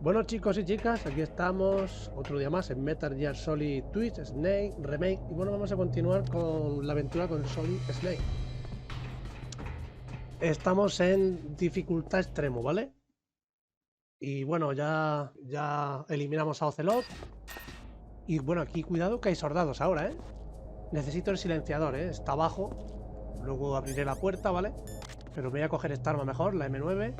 Bueno, chicos y chicas, aquí estamos otro día más en Metal Gear Solid Twist, Snake, Remake. Y bueno, vamos a continuar con la aventura con Solid Snake. Estamos en dificultad extremo, ¿vale? Y bueno, ya eliminamos a Ocelot. Y bueno, aquí cuidado que hay soldados ahora, ¿eh? Necesito el silenciador, ¿eh? Está abajo. Luego abriré la puerta, ¿vale? Pero voy a coger esta arma mejor, la M9.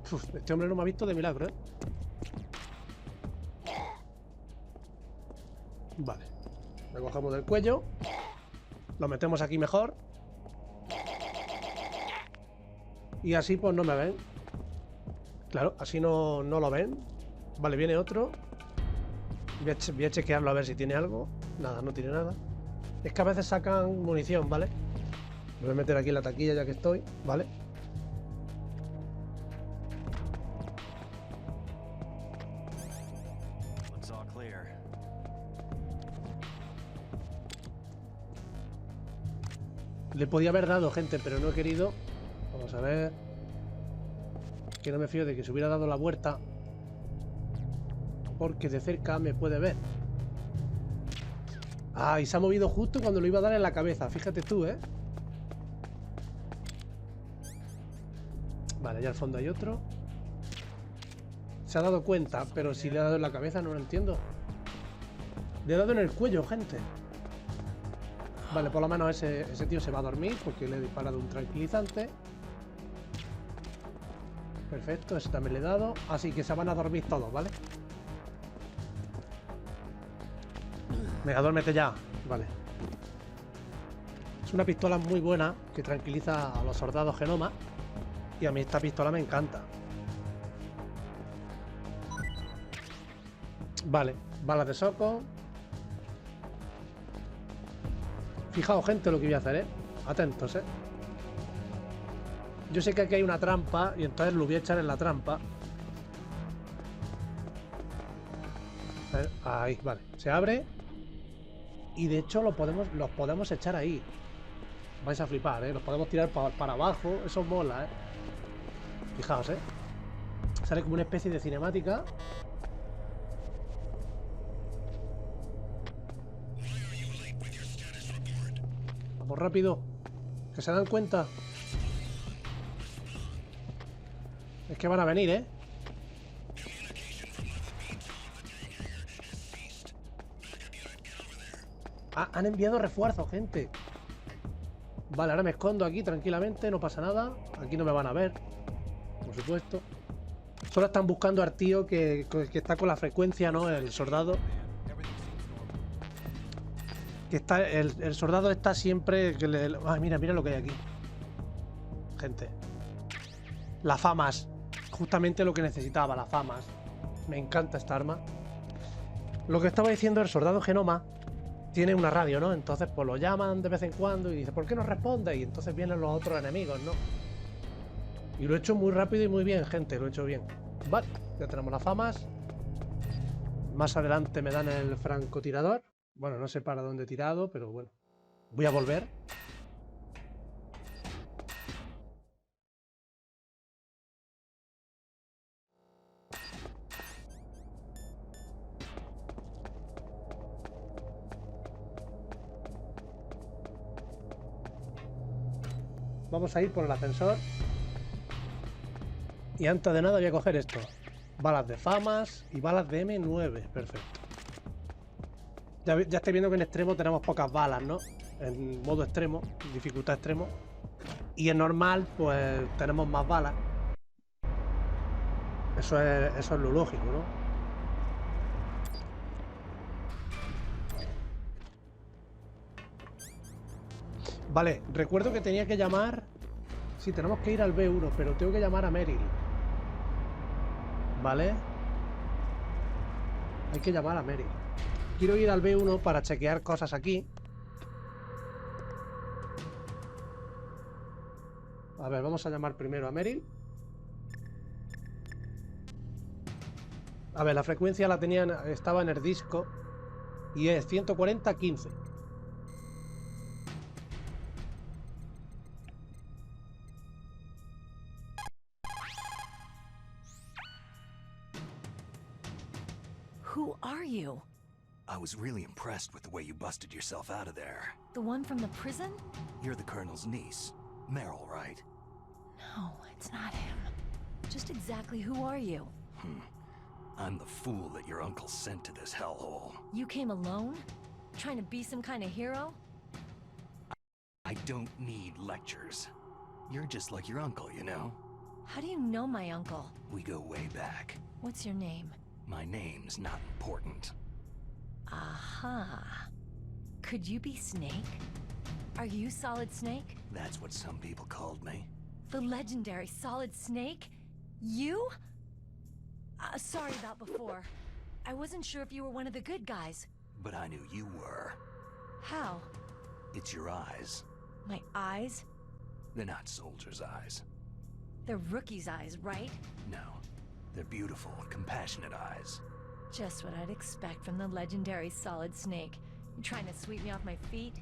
Uf, este hombre no me ha visto de milagro, ¿eh? Vale. Lo cogemos del cuello. Lo metemos aquí mejor. Y así pues no me ven. Claro, así no lo ven. Vale, viene otro. Voy a chequearlo a ver si tiene algo. Nada, no tiene nada. Es que a veces sacan munición, ¿vale? Me voy a meter aquí en la taquilla ya que estoy, ¿vale? Le podía haber dado, gente, pero no he querido. Vamos a ver. Que no me fío de que se hubiera dado la vuelta. Porque de cerca me puede ver. Ah, y se ha movido justo cuando lo iba a dar en la cabeza. Fíjate tú, ¿eh? Vale, allá al fondo hay otro. Se ha dado cuenta, pero si le ha dado en la cabeza no lo entiendo. Le he dado en el cuello, gente. Vale, por lo menos ese tío se va a dormir porque le he disparado un tranquilizante. Perfecto, ese también le he dado. Así que se van a dormir todos, ¿vale? Venga, duérmete ya. Vale. Es una pistola muy buena que tranquiliza a los soldados genoma. Y a mí esta pistola me encanta. Vale, balas de soco. Fijaos, gente, lo que voy a hacer, ¿eh? Atentos, ¿eh? Yo sé que aquí hay una trampa y entonces lo voy a echar en la trampa. A ver, ahí, vale. Se abre. Y de hecho los podemos echar ahí. Vais a flipar, ¿eh? Los podemos tirar para abajo. Eso mola, ¿eh? Fijaos, ¿eh? Sale como una especie de cinemática. Vamos rápido. Que se dan cuenta. Es que van a venir, ¿eh? Ah, han enviado refuerzos, gente. Vale, ahora me escondo aquí tranquilamente. No pasa nada. Aquí no me van a ver. Por supuesto. Solo están buscando al tío que está con la frecuencia, ¿no? El soldado. Que está, el soldado está siempre... Ay, mira lo que hay aquí. Gente. Las famas. Justamente lo que necesitaba, las famas. Me encanta esta arma. Lo que estaba diciendo, el soldado genoma tiene una radio, ¿no? Entonces pues lo llaman de vez en cuando y dice, ¿por qué no responde? Y entonces vienen los otros enemigos, ¿no? Y lo he hecho muy rápido y muy bien, gente. Lo he hecho bien. Vale, ya tenemos las famas. Más adelante me dan el francotirador. Bueno, no sé para dónde he tirado, pero bueno. Voy a volver. Vamos a ir por el ascensor. Y antes de nada voy a coger esto. Balas de famas y balas de M9. Perfecto. Ya estoy viendo que en extremo tenemos pocas balas, ¿no? En modo extremo, dificultad extremo. Y en normal, pues tenemos más balas. Eso es lo lógico, ¿no? Vale, recuerdo que tenía que llamar... Sí, tenemos que ir al B1, pero tengo que llamar a Meryl. ¿Vale? Hay que llamar a Meryl. Quiero ir al B1 para chequear cosas aquí. A ver, vamos a llamar primero a Meryl. A ver, la frecuencia la tenían, estaba en el disco. Y es 140-15. Who are you? I was really impressed with the way you busted yourself out of there. The one from the prison? You're the Colonel's niece, Meryl, right? No, it's not him. Just exactly who are you? I'm the fool that your uncle sent to this hellhole. You came alone? Trying to be some kind of hero? I don't need lectures. You're just like your uncle, you know? How do you know my uncle? We go way back. What's your name? My name's not important. Aha. Could you be Snake? Are you Solid Snake? That's what some people called me. The legendary Solid Snake? You? Sorry about before. I wasn't sure if you were one of the good guys. But I knew you were. How? It's your eyes. My eyes? They're not soldiers' eyes. They're rookies' eyes, right? No. They're beautiful, compassionate eyes. Just what I'd expect from the legendary Solid Snake. You trying to sweep me off my feet?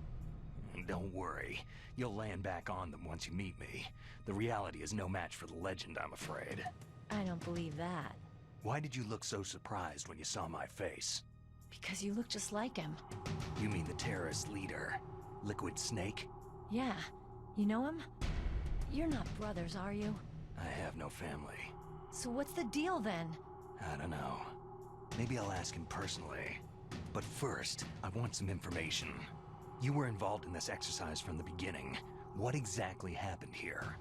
Don't worry. You'll land back on them once you meet me. The reality is no match for the legend, I'm afraid. I don't believe that. Why did you look so surprised when you saw my face? Because you look just like him. You mean the terrorist leader, Liquid Snake? Yeah. You know him? You're not brothers, are you? I have no family. So what's the deal then? I don't know. Maybe I'll ask him personally. But first, I want some information. You were involved in this exercise from the beginning. What exactly happened here?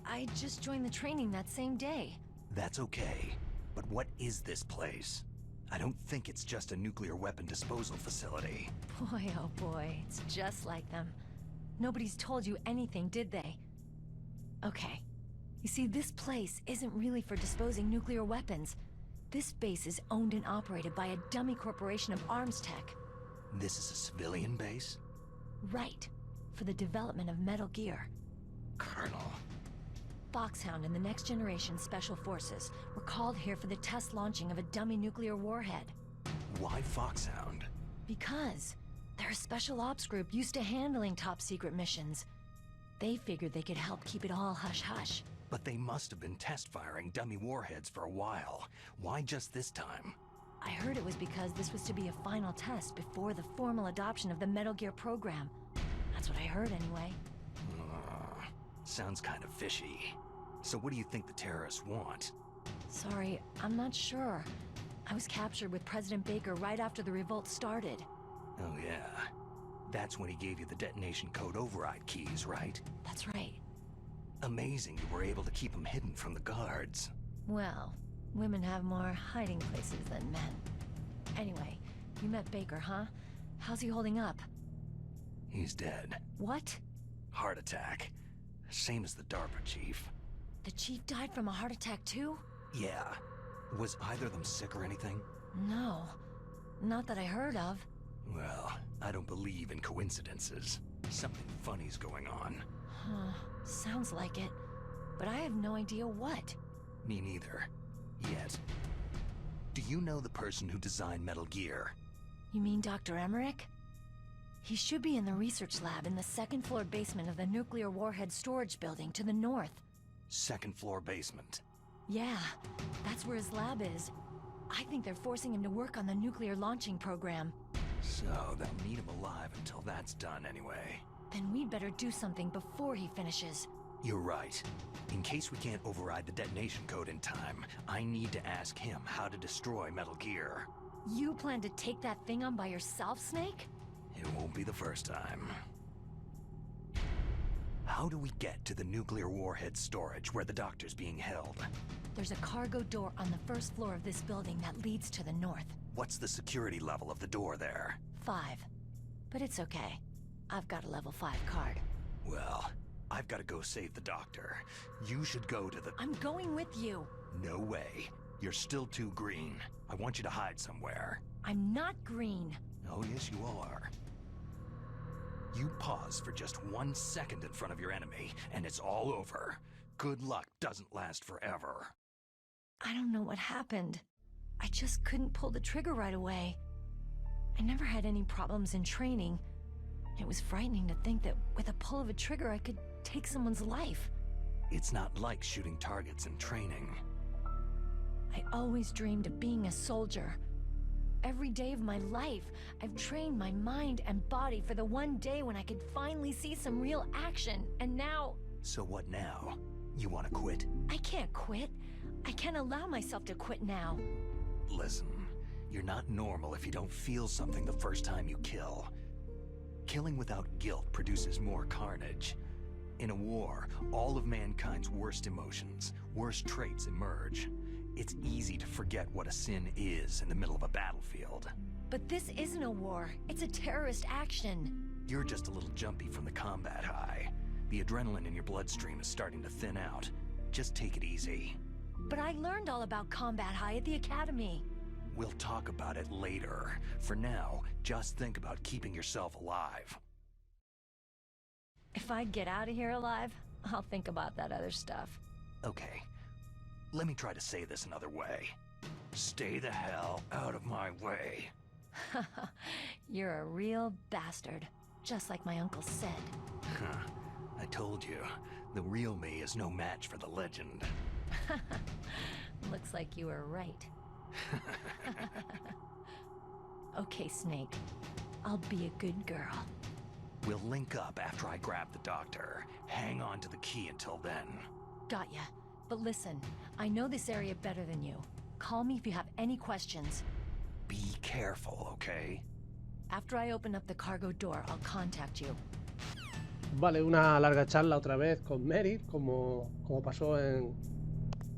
I just joined the training that same day. That's okay. But what is this place? I don't think it's just a nuclear weapon disposal facility. Boy, oh boy, it's just like them. Nobody's told you anything, did they? Okay. You see, this place isn't really for disposing nuclear weapons. This base is owned and operated by a dummy corporation of arms tech. This is a civilian base? Right. For the development of Metal Gear. Colonel. Foxhound and the Next Generation Special Forces were called here for the test launching of a dummy nuclear warhead. Why Foxhound? Because they're a special ops group used to handling top-secret missions. They figured they could help keep it all hush-hush. But they must have been test-firing dummy warheads for a while. Why just this time? I heard it was because this was to be a final test before the formal adoption of the Metal Gear program. That's what I heard anyway. Sounds kind of fishy. So what do you think the terrorists want? Sorry, I'm not sure. I was captured with President Baker right after the revolt started. Oh yeah. That's when he gave you the detonation code override keys, right? That's right. Amazing you were able to keep him hidden from the guards. Well, women have more hiding places than men. Anyway, you met Baker, huh? How's he holding up? He's dead. What? Heart attack. Same as the DARPA chief. The chief died from a heart attack too? Yeah. Was either of them sick or anything? No. Not that I heard of. Well, I don't believe in coincidences. Something funny's going on. Huh. Sounds like it. But I have no idea what. Me neither. Yet. Do you know the person who designed Metal Gear? You mean Dr. Emmerich? He should be in the research lab in the second-floor basement of the nuclear warhead storage building to the north. Second floor basement. Yeah, that's where his lab is. I think they're forcing him to work on the nuclear launching program. So they'll need him alive until that's done anyway. Then we'd better do something before he finishes. You're right. In case we can't override the detonation code in time, I need to ask him how to destroy Metal Gear. You plan to take that thing on by yourself, Snake? It won't be the first time. How do we get to the nuclear warhead storage where the doctor's being held? There's a cargo door on the first floor of this building that leads to the north. What's the security level of the door there? 5. But it's okay. I've got a level 5 card. Well, I've got to go save the doctor. You should go to the... I'm going with you. No way. You're still too green. I want you to hide somewhere. I'm not green. Oh, yes, you are. You pause for just 1 second in front of your enemy, and it's all over. Good luck doesn't last forever. I don't know what happened. I just couldn't pull the trigger right away. I never had any problems in training. It was frightening to think that with a pull of a trigger I could take someone's life. It's not like shooting targets in training. I always dreamed of being a soldier. every day of my life. I've trained my mind and body for the one day when I could finally see some real action, and now... So what now? You want to quit? I can't quit. I can't allow myself to quit now. Listen, you're not normal if you don't feel something the first time you kill. Killing without guilt produces more carnage. In a war, all of mankind's worst emotions, worst traits emerge. It's easy to forget what a sin is in the middle of a battlefield. But this isn't a war. It's a terrorist action. You're just a little jumpy from the combat high. The adrenaline in your bloodstream is starting to thin out. Just take it easy. But I learned all about combat high at the academy. We'll talk about it later. For now, just think about keeping yourself alive. If I get out of here alive, I'll think about that other stuff. Okay. Let me try to say this another way. Stay the hell out of my way. You're a real bastard, just like my uncle said. I told you, the real me is no match for the legend. Looks like you were right. Okay, Snake. I'll be a good girl. We'll link up after I grab the doctor. Hang on to the key until then. Got ya. But listen, I know this area better than you. Call me if you have any questions. Be careful, okay? After I open up the cargo door, I'll contact you. Vale, una larga charla otra vez con Meryl, como pasó en...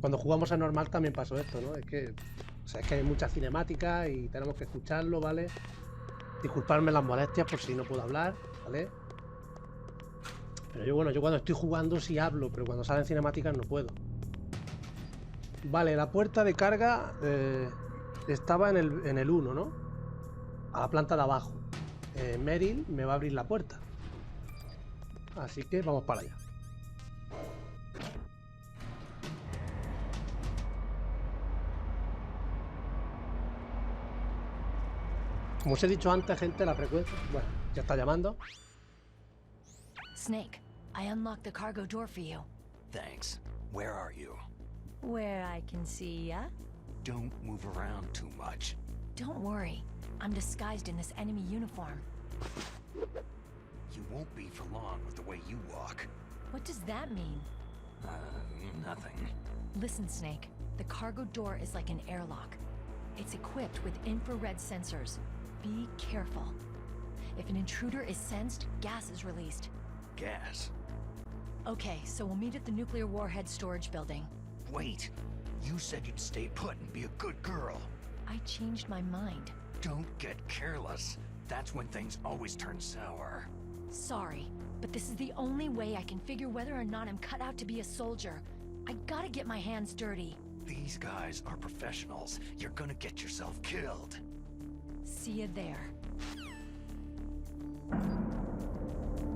Cuando jugamos a normal también pasó esto, ¿no? Es que hay mucha cinemática y tenemos que escucharlo, ¿vale? Disculparme las molestias por si no puedo hablar, ¿vale? Pero yo cuando estoy jugando sí hablo, pero cuando salen cinemáticas no puedo. Vale, la puerta de carga estaba en el 1, ¿no? A la planta de abajo. Meryl me va a abrir la puerta. Así que vamos para allá. Como os he dicho antes, gente, la frecuencia... Bueno, ya está llamando. Snake, I unlocked the cargo door for you. Thanks. Where are you? Where I can see ya. Don't move around too much. Don't worry. I'm disguised in this enemy uniform. You won't be for long with the way you walk. What does that mean? Nothing. Listen, Snake. The cargo door is like an airlock. It's equipped with infrared sensors. Be careful. If an intruder is sensed, gas is released. Gas? Okay, so we'll meet at the nuclear warhead storage building. Wait. You said you'd stay put and be a good girl. I changed my mind. Don't get careless. That's when things always turn sour. Sorry, but this is the only way I can figure whether or not I'm cut out to be a soldier. I gotta get my hands dirty. These guys are professionals. You're gonna get yourself killed. See you there.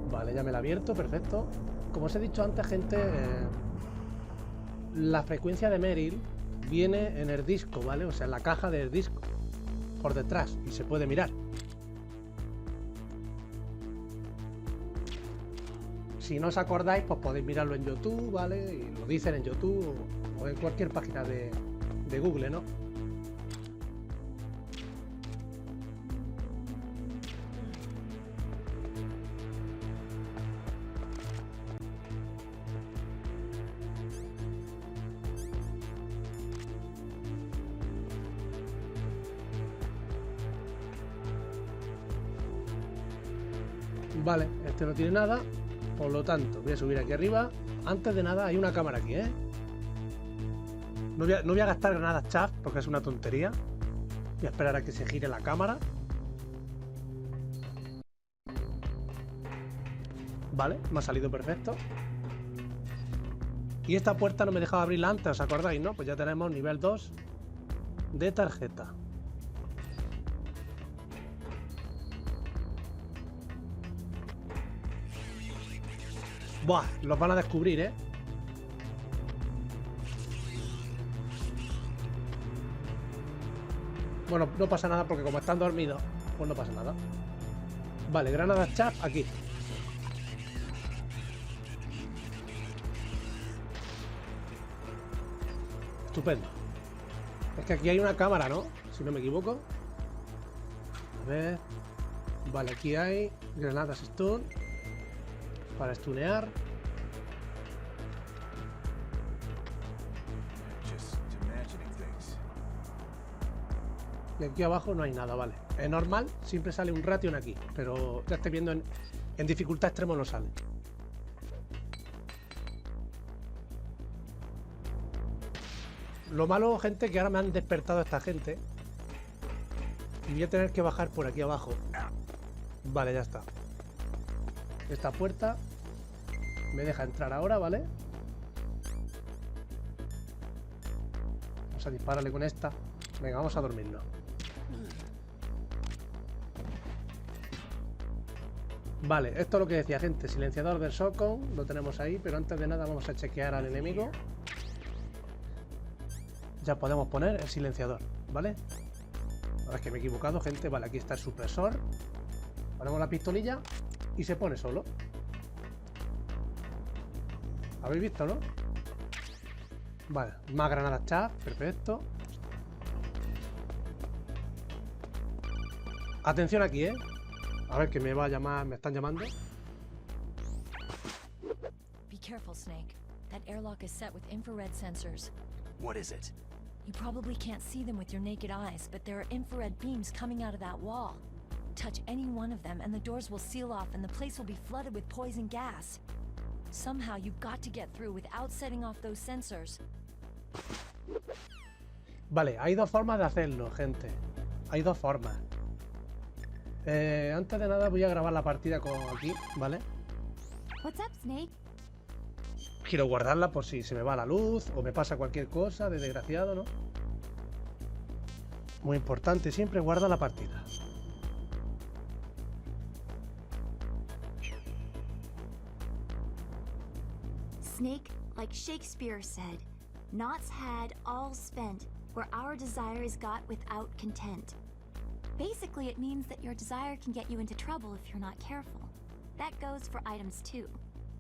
Vale, ya me la he abierto, perfecto. Como os he dicho antes, gente, la frecuencia de Meryl viene en el disco, ¿vale? O sea, en la caja del disco, por detrás, y se puede mirar. Si no os acordáis, pues podéis mirarlo en YouTube, ¿vale? Y lo dicen en YouTube o en cualquier página de Google, ¿no? Vale, este no tiene nada. Por lo tanto, voy a subir aquí arriba. Antes de nada, hay una cámara aquí, ¿eh? No voy a gastar granadas chaff porque es una tontería. Voy a esperar a que se gire la cámara. Vale, me ha salido perfecto. Y esta puerta no me dejaba abrirla antes, ¿os acordáis, no? Pues ya tenemos nivel 2 de tarjeta. Buah, los van a descubrir, ¿eh? Bueno, no pasa nada porque como están dormidos, pues no pasa nada. Vale, granadas chaff aquí. Estupendo. Es que aquí hay una cámara, ¿no? Si no me equivoco. ver. Vale, aquí hay granadas stun para stunear. Y aquí abajo no hay nada, vale. Es normal, siempre sale un ration aquí, pero ya estoy viendo en dificultad extremo no sale. Lo malo, gente, que ahora me han despertado esta gente. Y voy a tener que bajar por aquí abajo. Vale, ya está. Esta puerta me deja entrar ahora, ¿vale? Vamos a dispararle con esta. Venga, vamos a dormirnos. Vale, esto es lo que decía, gente. Silenciador del shotgun, lo tenemos ahí. Pero antes de nada vamos a chequear al enemigo. Ya podemos poner el silenciador, ¿vale? Ahora es que me he equivocado, gente. Vale, aquí está el supresor. Ponemos la pistolilla y se pone solo. ¿Habéis visto, no? Vale, más granadas chat, perfecto. Atención aquí, ¿eh? A ver, que me va a llamar, me están llamando. Be careful, Snake. That airlock is set with infrared sensors. What is it? You probably can't see them with your naked eyes, but there are infrared beams coming out of that wall. Touch any one of them and the doors will seal off and the place will be flooded with poison gas. Somehow you've got to get through without setting off those sensors. Vale, hay dos formas de hacerlo, gente. Hay dos formas. Antes de nada voy a grabar la partida con aquí, ¿vale? What's up, Snake? Quiero guardarla por si se me va la luz o me pasa cualquier cosa de desgraciado, ¿no? Muy importante, siempre guarda la partida. Snake, like Shakespeare said, nought's had, all's spent, where our desire is got without content. Basically, it means that your desire can get you into trouble if you're not careful. That goes for items too.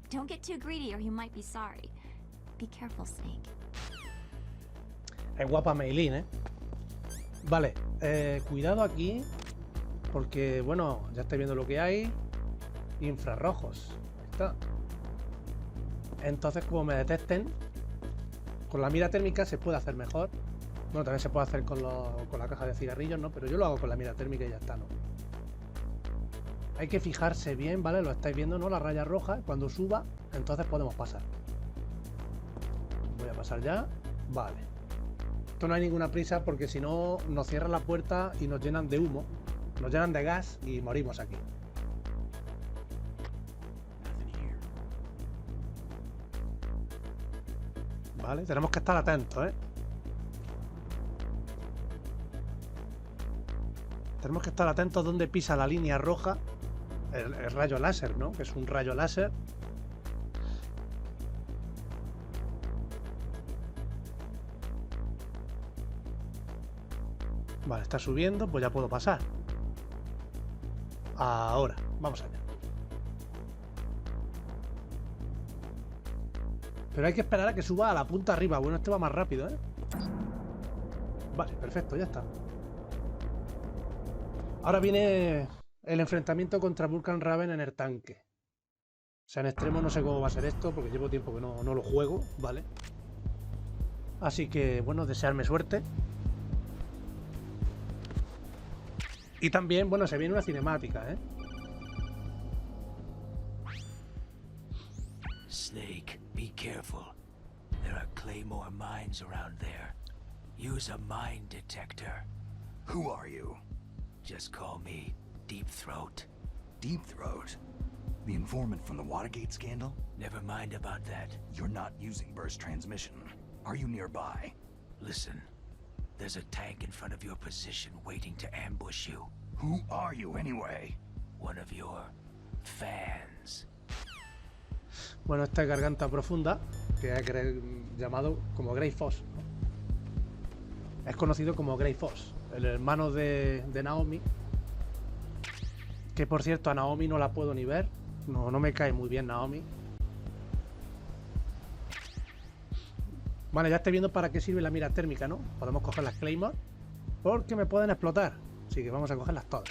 Don't get too greedy or you might be sorry. Be careful, Snake. Es guapa Meilin, ¿eh? Vale, cuidado aquí, porque, bueno, ya estáis viendo lo que hay. Infrarrojos. Ahí está. Entonces, como me detecten, con la mira térmica se puede hacer mejor. Bueno, también se puede hacer con la caja de cigarrillos, ¿no? Pero yo lo hago con la mira térmica y ya está, ¿no? Hay que fijarse bien, ¿vale? Lo estáis viendo, ¿no? La raya roja. Cuando suba, entonces podemos pasar. Voy a pasar ya. Vale. Esto no hay ninguna prisa porque si no nos cierran la puerta y nos llenan de humo. Nos llenan de gas y morimos aquí. Vale, tenemos que estar atentos, ¿eh? Tenemos que estar atentos donde pisa la línea roja. El rayo láser, ¿no? Que es un rayo láser. Vale, está subiendo, pues ya puedo pasar. Ahora, vamos allá. Pero hay que esperar a que suba a la punta arriba. Bueno, este va más rápido, ¿eh? Vale, perfecto, ya está. Ahora viene el enfrentamiento contra Vulcan Raven en el tanque. O sea, en extremo no sé cómo va a ser esto, porque llevo tiempo que no lo juego, ¿vale? Así que, bueno, desearme suerte. Y también, bueno, se viene una cinemática, ¿eh? Snake, be careful. There are claymore mines around there. Use a mine detector. Who are you? Just call me Deep Throat. Deep Throat? The informant from the Watergate scandal? Never mind about that. You're not using burst transmission. Are you nearby? Listen, there's a tank in front of your position waiting to ambush you. Who are you anyway? One of your fans. Bueno, esta es Garganta Profunda, que es llamado como Grey Fox. Es conocido como Grey Fox, el hermano de Naomi. Que por cierto, a Naomi no la puedo ni ver. No me cae muy bien Naomi. Vale, ya estoy viendo para qué sirve la mira térmica, ¿no? Podemos coger las Claymore porque me pueden explotar. Así que vamos a cogerlas todas.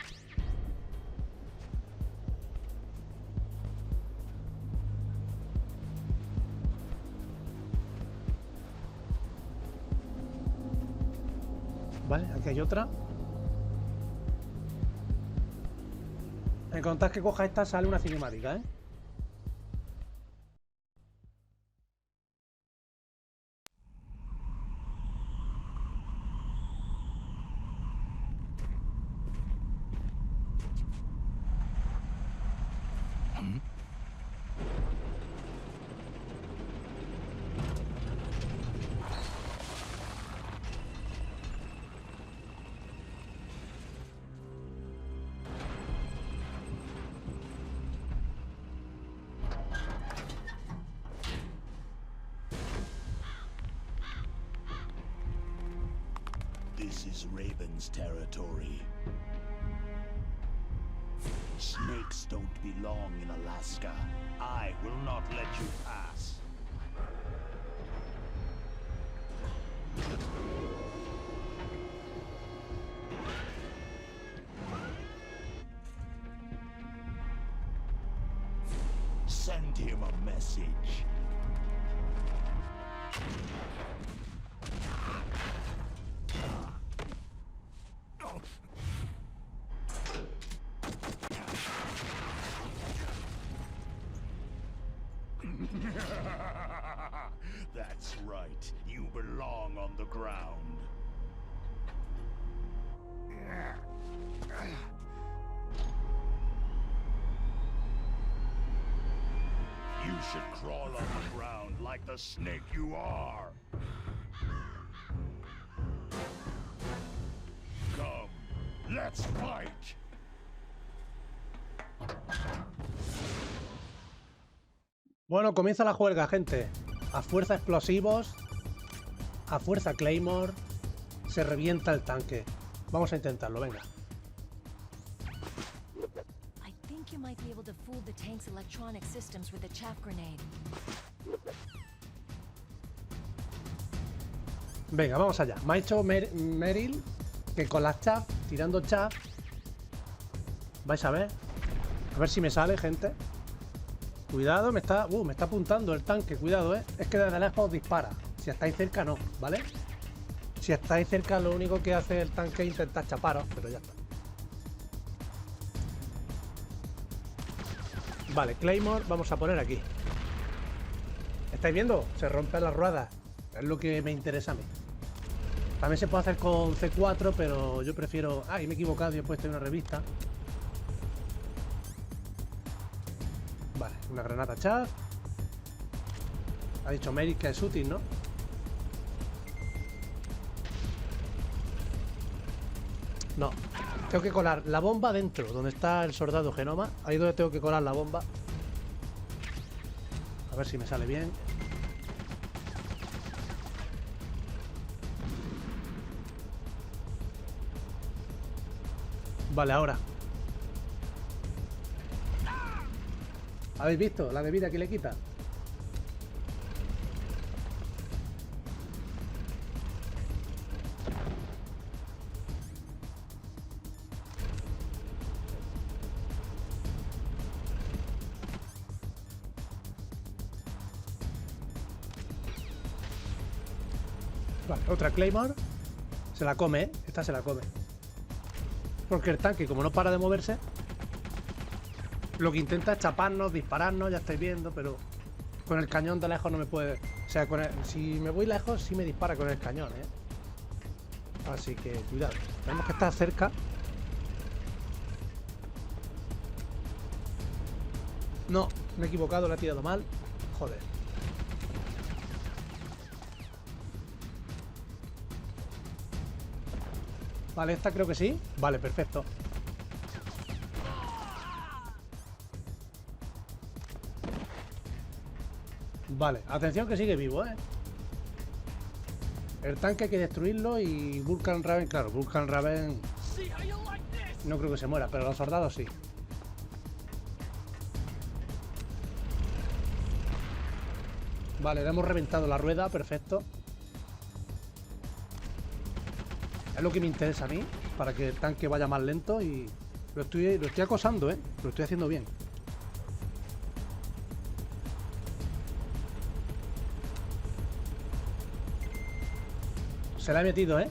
Vale, aquí hay otra. En contar que coja esta sale una cinemática, ¿eh? This is Raven's territory. Snakes don't belong in Alaska. I will not let you pass. Send him a message. That's right. You belong on the ground. You should crawl on the ground like the snake you are. Come, let's fight. Bueno, comienza la juerga, gente. A fuerza explosivos, a fuerza Claymore, se revienta el tanque. Vamos a intentarlo, venga. I think you might be able to fool the tank's electronic systems with a chaff grenade. Venga, vamos allá. Me ha hecho Meryl que con las chaff, tirando chaff. Vais a ver. A ver si me sale, gente. Cuidado, me está apuntando el tanque, cuidado, es que desde lejos dispara. Si estáis cerca no, ¿vale? Si estáis cerca lo único que hace el tanque es intentar chaparos, pero ya está. Vale, Claymore vamos a poner aquí. ¿Estáis viendo? Se rompen las ruedas. Es lo que me interesa a mí. También se puede hacer con C4, pero yo prefiero... Ay, me he equivocado y he puesto una revista. Vale, una granada chaff. Ha dicho Mary que es útil, ¿no? No. Tengo que colar la bomba dentro, donde está el soldado genoma. Ahí es donde tengo que colar la bomba. A ver si me sale bien. Vale, ahora. ¿Habéis visto la de vida que le quita? Vale, otra Claymore. Se la come, ¿eh? Esta se la come. Porque el tanque, como no para de moverse, lo que intenta es chaparnos, dispararnos, ya estáis viendo, pero con el cañón de lejos no me puede... O sea, si me voy lejos, sí me dispara con el cañón, ¿eh? Así que cuidado. Tenemos que estar cerca. No, me he equivocado, lo he tirado mal. Joder. Vale, esta creo que sí. Vale, perfecto. Vale, atención que sigue vivo, ¿eh? El tanque hay que destruirlo y Vulcan Raven, claro, Vulcan Raven no creo que se muera, pero los soldados sí. Vale, le hemos reventado la rueda, perfecto. Es lo que me interesa a mí, para que el tanque vaya más lento y lo estoy acosando, ¿eh? Lo estoy haciendo bien. Se la he metido, ¿eh?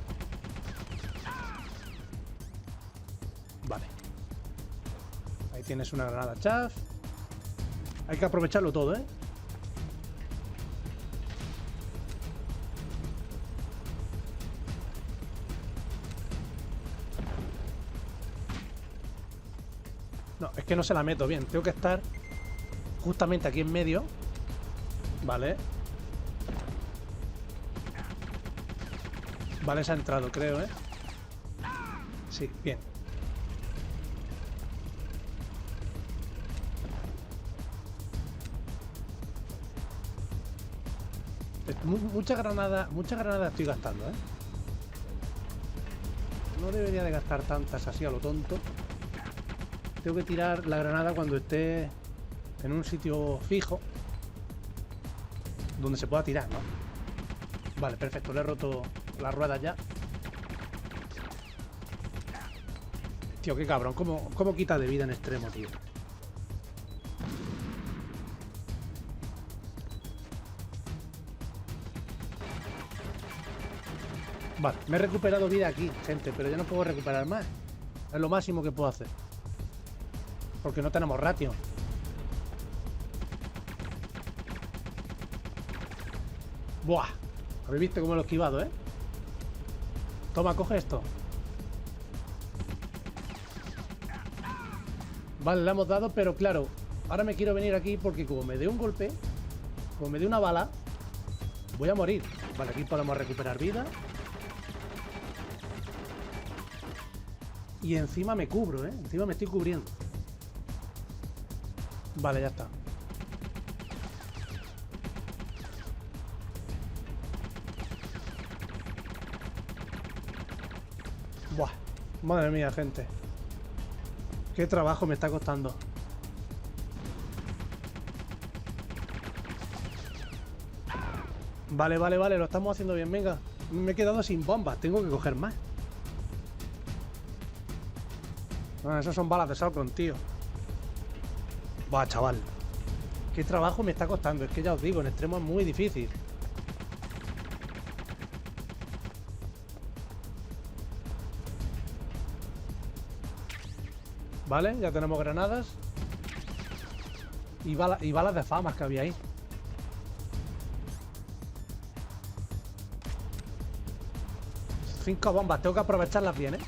tienes una granada chaff. Hay que aprovecharlo todo, ¿eh? No, es que no se la meto bien. Tengo que estar justamente aquí en medio. Vale. Vale, se ha entrado, creo, ¿eh? Sí, bien. Mucha granada estoy gastando, ¿eh? No debería de gastar tantas así a lo tonto. Tengo que tirar la granada cuando esté en un sitio fijo donde se pueda tirar, ¿no? Vale, perfecto, le he roto las ruedas ya. Tío, qué cabrón, ¿cómo quita de vida en extremo, tío? Vale, me he recuperado vida aquí, gente, pero ya no puedo recuperar más. Es lo máximo que puedo hacer. Porque no tenemos ratio. Buah. Habéis visto cómo lo he esquivado, ¿eh? Toma, coge esto. Vale, le hemos dado, pero claro, ahora me quiero venir aquí porque como me dé un golpe, como me dé una bala, voy a morir. Vale, aquí podemos recuperar vida. Y encima me cubro, ¿eh? Encima me estoy cubriendo. Vale, ya está. Buah. Madre mía, gente. Qué trabajo me está costando. Vale, vale, vale. Lo estamos haciendo bien. Venga. Me he quedado sin bombas. Tengo que coger más. Ah, esas son balas de Salcon, tío. Buah, chaval. Qué trabajo me está costando. Es que ya os digo, en extremo es muy difícil. Vale, ya tenemos granadas. Y balas de famas que había ahí. Cinco bombas, tengo que aprovecharlas bien, ¿eh?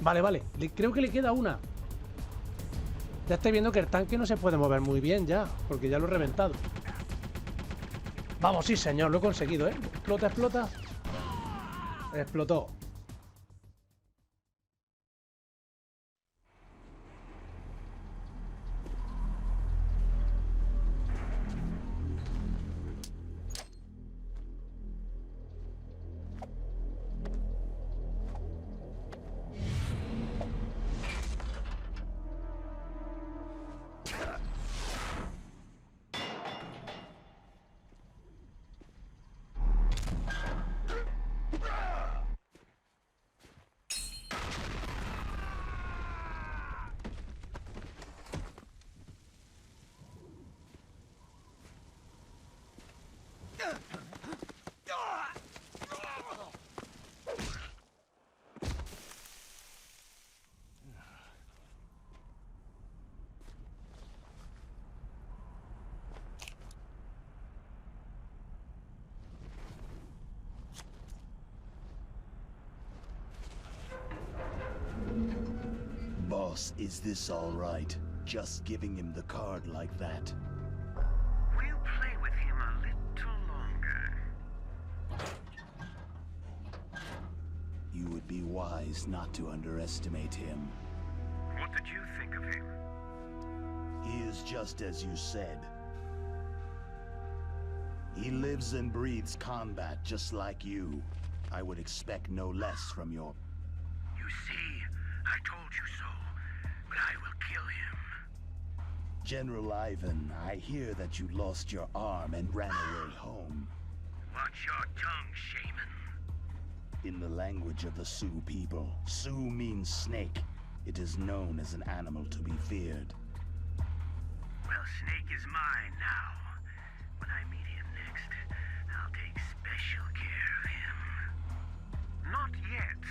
Vale, vale. Creo que le queda una. Ya estoy viendo que el tanque no se puede mover muy bien ya, porque ya lo he reventado. Vamos, sí, señor, lo he conseguido, ¿eh? Explota, explota. Explotó. Boss, is this all right? Just giving him the card like that? We'll play with him a little longer. You would be wise not to underestimate him. What did you think of him? He is just as you said. He lives and breathes combat just like you. I would expect no less from your... You see, I told you so, but I will kill him. General Ivan, I hear that you lost your arm and ran away home. Watch your tongue, shaman. In the language of the Sioux people, Sioux means snake. It is known as an animal to be feared. Well, Snake is mine now. When I meet him next, I'll take special care Not yet.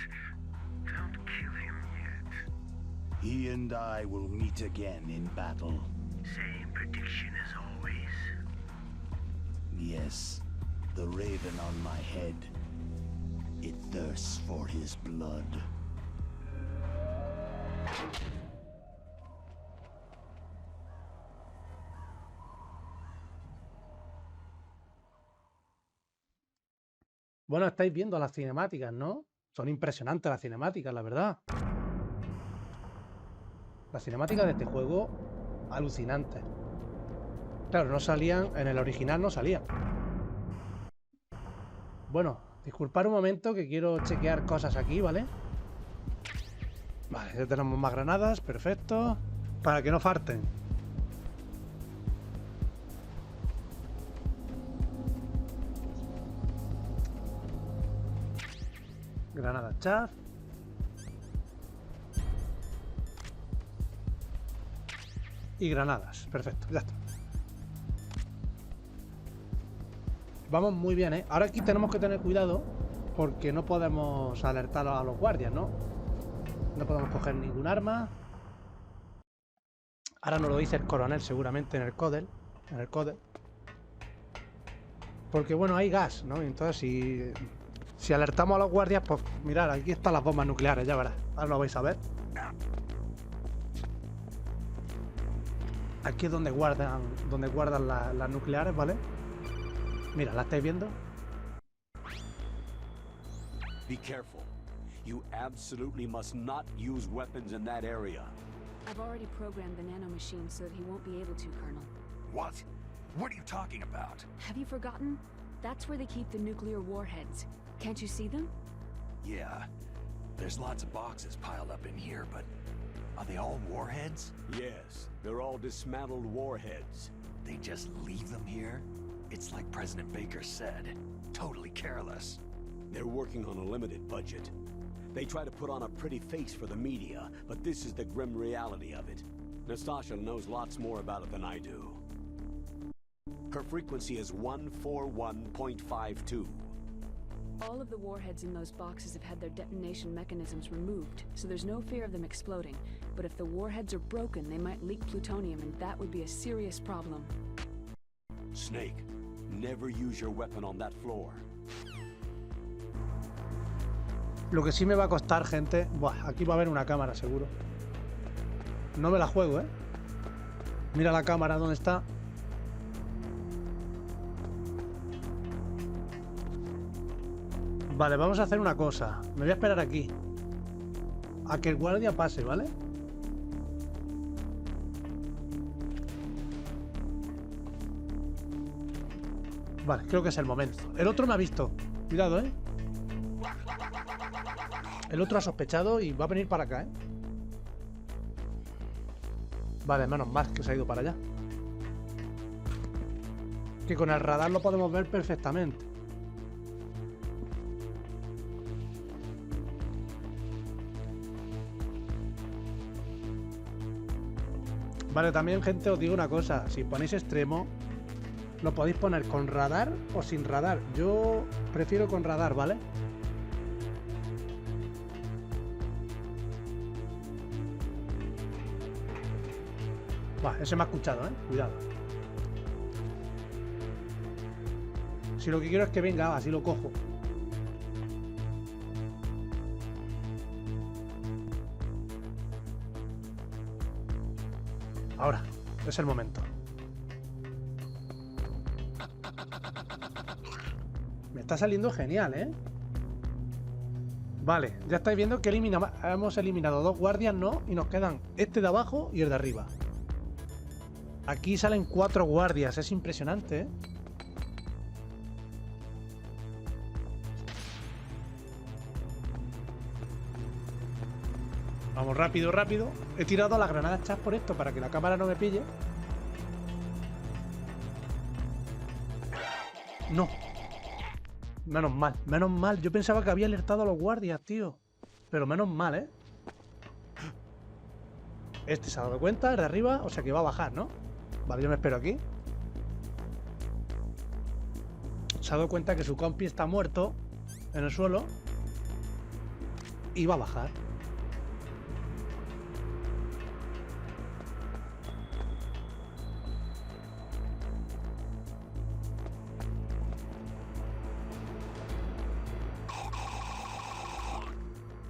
Don't kill him yet. He and I will meet again in battle. Same prediction as always. Yes, the raven on my head. It thirsts for his blood. Bueno, estáis viendo las cinemáticas, ¿no? Son impresionantes las cinemáticas, la verdad. Las cinemáticas de este juego, alucinantes. Claro, no salían, en el original no salían. Bueno, disculpad un momento que quiero chequear cosas aquí, ¿vale? Vale, ya tenemos más granadas, perfecto. Para que no falten. Granada chaff. Y granadas, perfecto, ya está. Vamos muy bien, ¿eh? Ahora aquí tenemos que tener cuidado porque no podemos alertar a los guardias, ¿no? No podemos coger ningún arma. Ahora nos lo dice el coronel seguramente en el códer. Porque bueno, hay gas, ¿no? Entonces si alertamos a los guardias, pues mirad, aquí están las bombas nucleares, ya verás. Ahora lo vais a ver. Aquí es donde guardan las nucleares, ¿vale? Mira, ¿la estáis viendo? Be careful. You absolutely must not use weapons in that area. I've already programmed the nanomachine so that he won't be able to, Colonel. What? What are you talking about? Have you forgotten? That's where they keep the nuclear warheads. Can't you see them? Yeah. There's lots of boxes piled up in here, but are they all warheads? Yes, they're all dismantled warheads. They just leave them here? It's like President Baker said. Totally careless. They're working on a limited budget. They try to put on a pretty face for the media, but this is the grim reality of it. Nastasha knows lots more about it than I do. Her frequency is 141.52. All of the warheads in those boxes have had their detonation mechanisms removed, so there's no fear of them exploding. But if the warheads are broken, they might leak plutonium, and that would be a serious problem. Snake, never use your weapon on that floor. Lo que sí me va a costar, gente... Buah, aquí va a haber una cámara, seguro. No me la juego, ¿eh? Mira la cámara, ¿dónde está? Vale, vamos a hacer una cosa. Me voy a esperar aquí. A que el guardia pase, ¿vale? Vale, creo que es el momento. El otro me ha visto. Cuidado, ¿eh? El otro ha sospechado y va a venir para acá, ¿eh? Vale, menos mal que se ha ido para allá. Que con el radar lo podemos ver perfectamente. Vale, también, gente, os digo una cosa. Si ponéis extremo, lo podéis poner con radar o sin radar. Yo prefiero con radar, ¿vale? Va, ese me ha escuchado, ¿eh? Cuidado. Si lo que quiero es que venga, así lo cojo. Ahora, es el momento. Me está saliendo genial, ¿eh? Vale, ya estáis viendo que hemos eliminado dos guardias, ¿no? Y nos quedan este de abajo y el de arriba. Aquí salen 4 guardias, es impresionante, ¿eh? Vamos rápido, rápido. He tirado las granadas chas por esto para que la cámara no me pille. No. Menos mal, menos mal. Yo pensaba que había alertado a los guardias, tío. Pero menos mal, ¿eh? Este se ha dado cuenta, el de arriba, o sea que va a bajar, ¿no? Vale, yo me espero aquí. Se ha dado cuenta que su compi está muerto en el suelo. iba a bajar.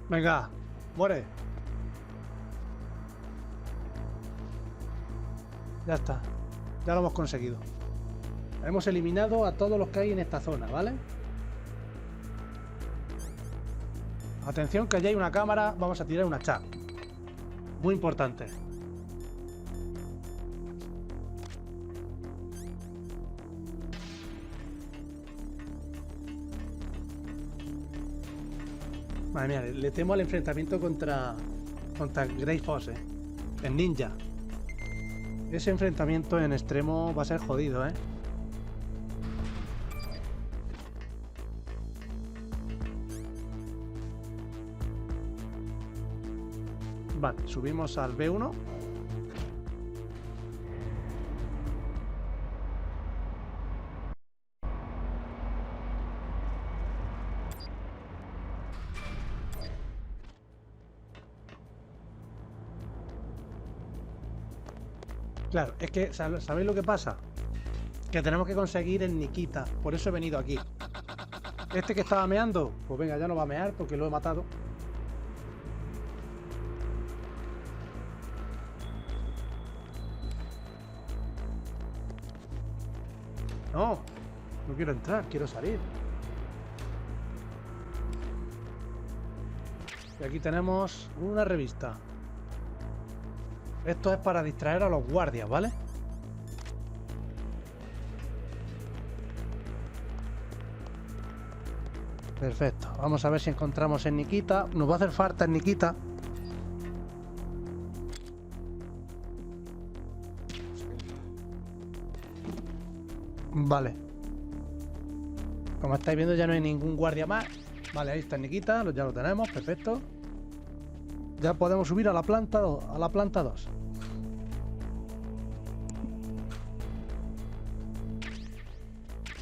Venga, muere. Ya está. Ya lo hemos conseguido. Hemos eliminado a todos los que hay en esta zona, ¿vale? Atención que allí hay una cámara. Vamos a tirar una chat. Muy importante. Madre mía, le temo al enfrentamiento contra Grey Fox, el ninja. Ese enfrentamiento en extremo va a ser jodido, ¿eh? Vale, subimos al B1. Claro, es que, ¿sabéis lo que pasa? Que tenemos que conseguir el Nikita. Por eso he venido aquí. Este que estaba meando, pues venga, ya no va a mear porque lo he matado. No, no quiero entrar, quiero salir. Y aquí tenemos una revista. Esto es para distraer a los guardias, ¿vale? Perfecto. Vamos a ver si encontramos el Nikita. Nos va a hacer falta el Nikita. Vale. Como estáis viendo ya no hay ningún guardia más. Vale, ahí está el Nikita. Ya lo tenemos, perfecto. Ya podemos subir a la planta 2. A la planta 2.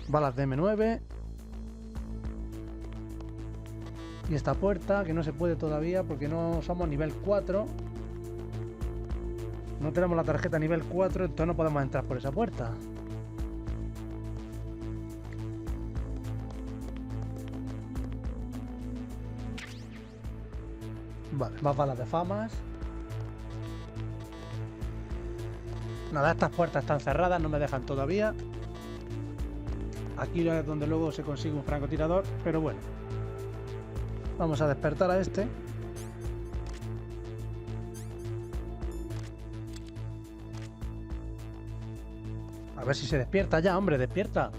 Balas de M9. Y esta puerta que no se puede todavía porque no somos nivel 4. No tenemos la tarjeta nivel 4, entonces no podemos entrar por esa puerta. Vale, más balas de famas. Nada, estas puertas están cerradas, no me dejan todavía. Aquí es donde luego se consigue un francotirador, pero bueno. Vamos a despertar a este. A ver si se despierta ya, hombre, despierta.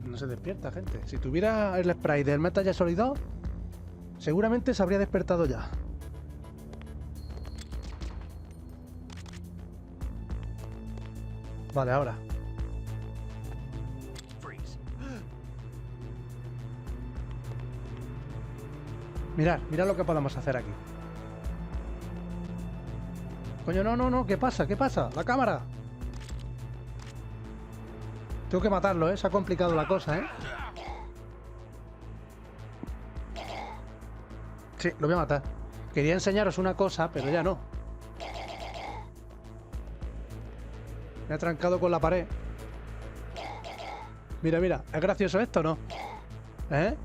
No se despierta, gente. Si tuviera el spray del Metal Gear Solid 2, seguramente se habría despertado ya. Vale, ahora. Mirad lo que podemos hacer aquí. Coño, no, ¿qué pasa? ¿Qué pasa? ¡La cámara! Tengo que matarlo, ¿eh? Se ha complicado la cosa, ¿eh? Sí, lo voy a matar. Quería enseñaros una cosa, pero ya no. Me ha trancado con la pared. Mira, mira. ¿Es gracioso esto o no? ¿Eh?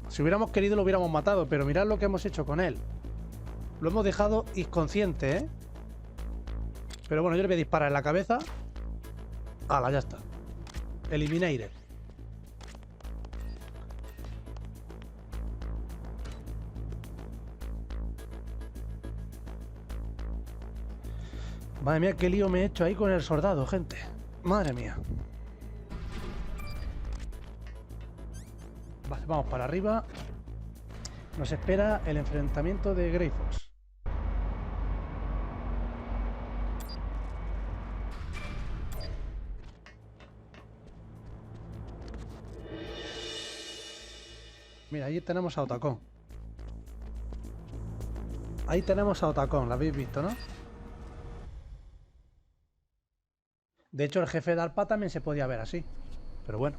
Si hubiéramos querido lo hubiéramos matado, pero mirad lo que hemos hecho con él. Lo hemos dejado inconsciente, ¿eh? Pero bueno, yo le voy a disparar en la cabeza. ¡Hala, ya está! Eliminated. Madre mía, qué lío me he hecho ahí con el soldado, gente. Madre mía. Vale, vamos para arriba. Nos espera el enfrentamiento de Grey Fox. Mira, ahí tenemos a Otacón. Ahí tenemos a Otacón, lo habéis visto, ¿no? De hecho, el jefe de Arpa también se podía ver así. Pero bueno.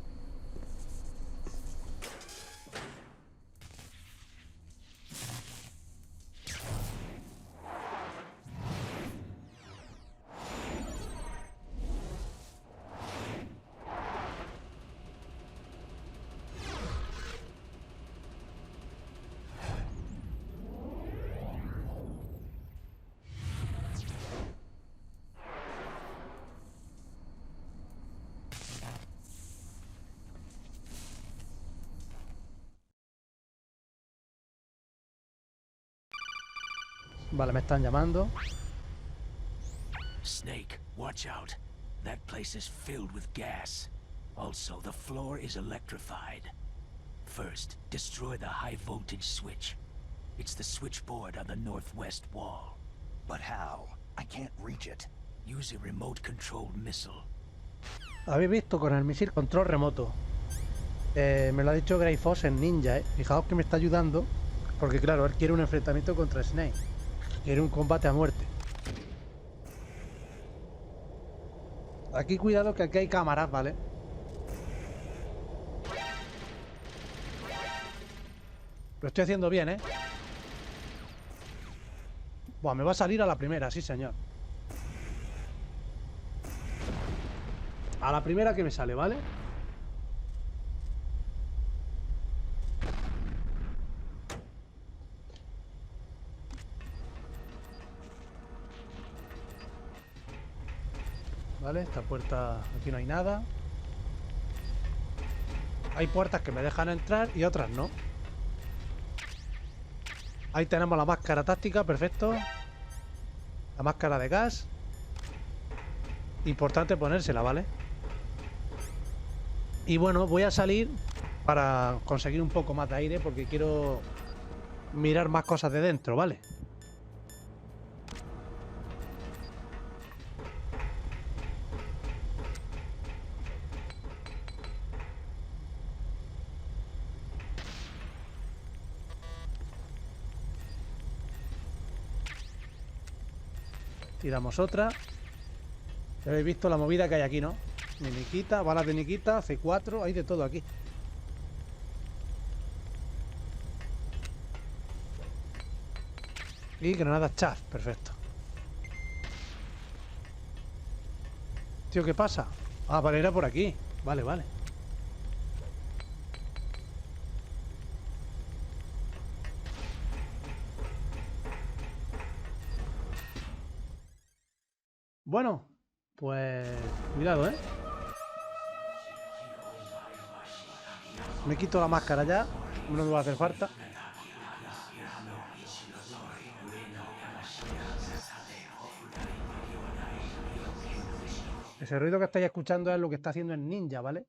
Vale, me están llamando. Snake, watch out. That place is filled with gas. Also, the floor is electrified. First, destroy the high voltage switch. It's the switchboard on the northwest wall. But how? I can't reach it. Use a remote-controlled missile. Habéis visto con el misil control remoto. Me lo ha dicho Grey Fox en Ninja, Fijaos que me está ayudando. Porque claro, él quiere un enfrentamiento contra Snake. Quiere un combate a muerte. Aquí cuidado que aquí hay cámaras, ¿vale? Lo estoy haciendo bien, ¿eh? Buah, me va a salir a la primera, sí señor. A la primera que me sale, ¿vale? Vale, esta puerta... Aquí no hay nada. Hay puertas que me dejan entrar y otras no. Ahí tenemos la máscara táctica, perfecto. La máscara de gas. Importante ponérsela, ¿vale? Y bueno, voy a salir para conseguir un poco más de aire porque quiero mirar más cosas de dentro, ¿vale? Tiramos otra. Ya habéis visto la movida que hay aquí, ¿no? Niquita, balas de Niquita, C4, hay de todo aquí. Y granadas chaff, perfecto. Tío, ¿qué pasa? Ah, vale, era por aquí. Vale, vale. Bueno, pues cuidado, ¿eh? Me quito la máscara ya, no me va a hacer falta. Ese ruido que estáis escuchando es lo que está haciendo el ninja, ¿vale?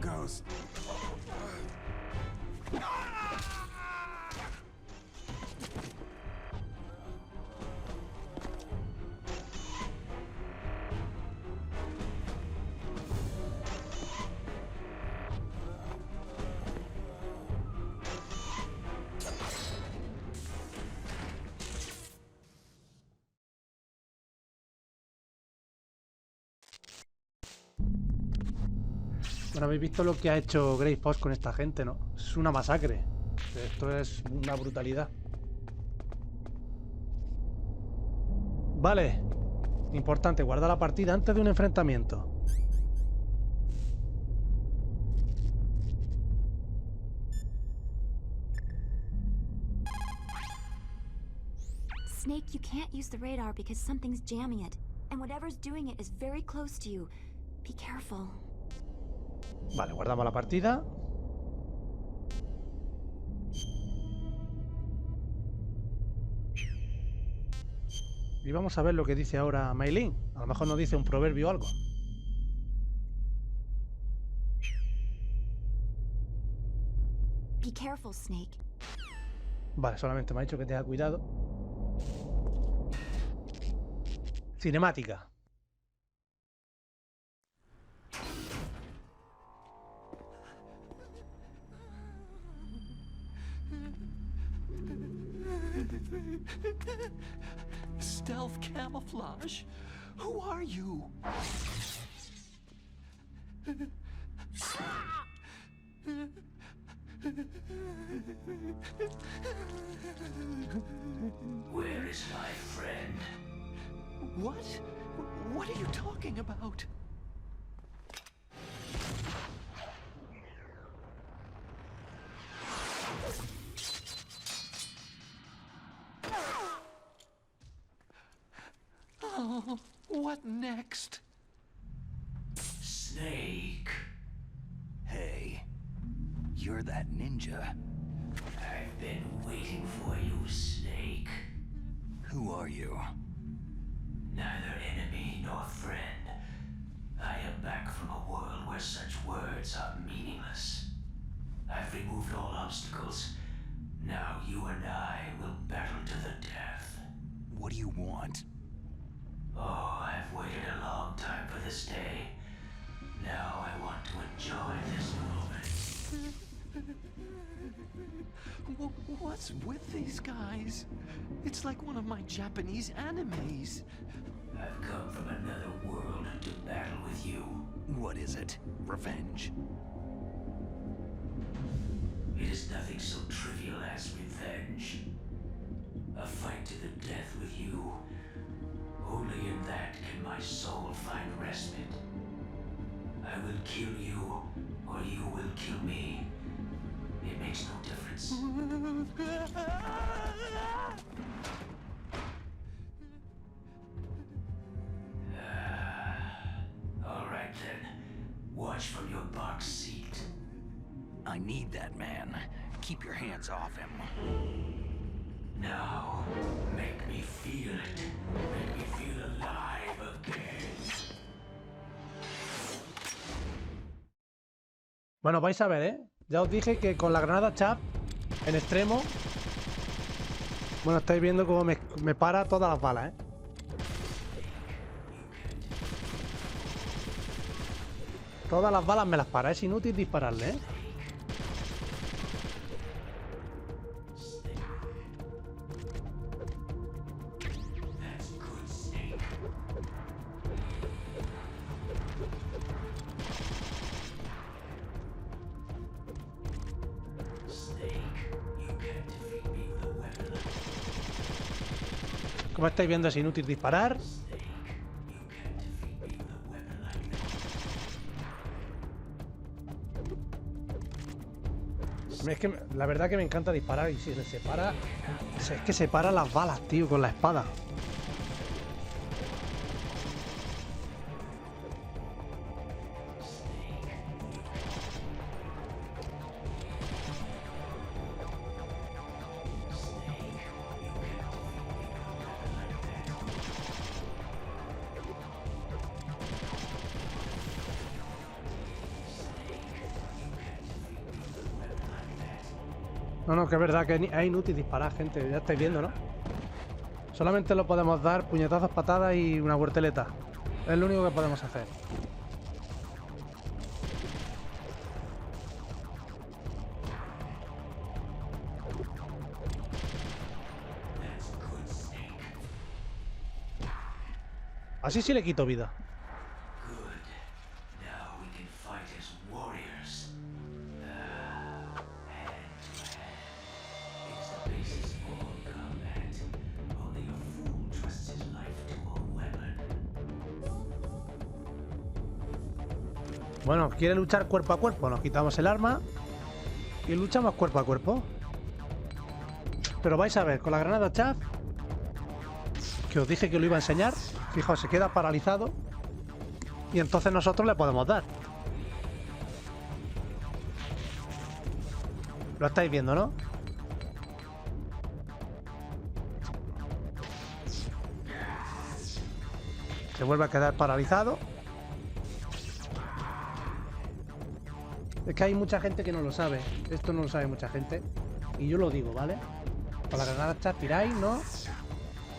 goes. Bueno, habéis visto lo que ha hecho Grey Fox con esta gente, ¿no? Es una masacre. Esto es una brutalidad. Vale. Importante, guardar la partida antes de un enfrentamiento. Snake, you can't use the radar because something's jamming it. And whatever's doing it is very close to you. Be careful. Vale, guardamos la partida. Y vamos a ver lo que dice ahora Maylin. A lo mejor nos dice un proverbio o algo. Be careful, Snake. Vale, solamente me ha dicho que tenga cuidado. Cinemática. Stealth camouflage? Who are you? Where is my friend? What? What are you talking about? Oh, what next? Snake. Hey, you're that ninja. I've been waiting for you, Snake. Who are you? Neither enemy nor friend. I am back from a world where such words are meaningless. I've removed all obstacles. Now you and I will battle to the death. What do you want? Oh, I've waited a long time for this day. Now I want to enjoy this moment. What's with these guys? It's like one of my Japanese animes. I've come from another world to battle with you. What is it? Revenge? It is nothing so trivial as revenge. A fight to the death with you. Only in that can my soul find respite. I will kill you, or you will kill me. It makes no difference. All right then. Watch from your box seat. I need that man. Keep your hands off him. Now, make me feel it. Make me feel alive again. Bueno, vais a ver, ¿eh? Ya os dije que con la granada chap en extremo. Bueno, estáis viendo cómo me para todas las balas, ¿eh? Todas las balas me las para. Es inútil dispararle, ¿eh? Como estáis viendo, es inútil disparar. Es que la verdad que me encanta disparar y si se separa... Es que separa las balas, tío, con la espada. No, que es verdad que es inútil disparar, gente. Ya estáis viendo, ¿no? Solamente lo podemos dar puñetazos, patadas y una huerteleta. Es lo único que podemos hacer. Así sí le quito vida. Bueno, quiere luchar cuerpo a cuerpo. Nos quitamos el arma y luchamos cuerpo a cuerpo. Pero vais a ver, con la granada chaff, que os dije que lo iba a enseñar, fijaos, se queda paralizado y entonces nosotros le podemos dar. Lo estáis viendo, ¿no? Se vuelve a quedar paralizado. Es que hay mucha gente que no lo sabe. Esto no lo sabe mucha gente. Y yo lo digo, ¿vale? Con la granada chat tiráis, ¿no?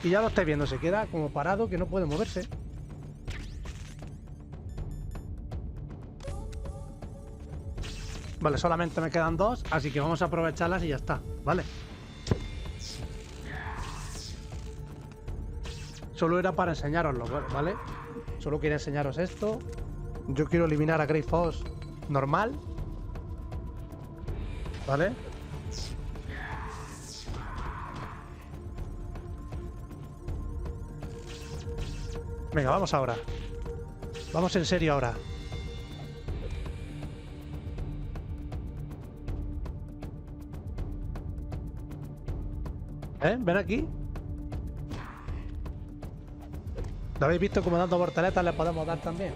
Y ya lo estáis viendo, se queda como parado, que no puede moverse. Vale, solamente me quedan dos, así que vamos a aprovecharlas y ya está, ¿vale? Solo era para enseñaroslo, ¿vale? Solo quería enseñaros esto. Yo quiero eliminar a Grey Fox normal, ¿vale? Venga, vamos ahora. Vamos en serio ahora. ¿Ven aquí? ¿Lo habéis visto como dando portaletas le podemos dar también?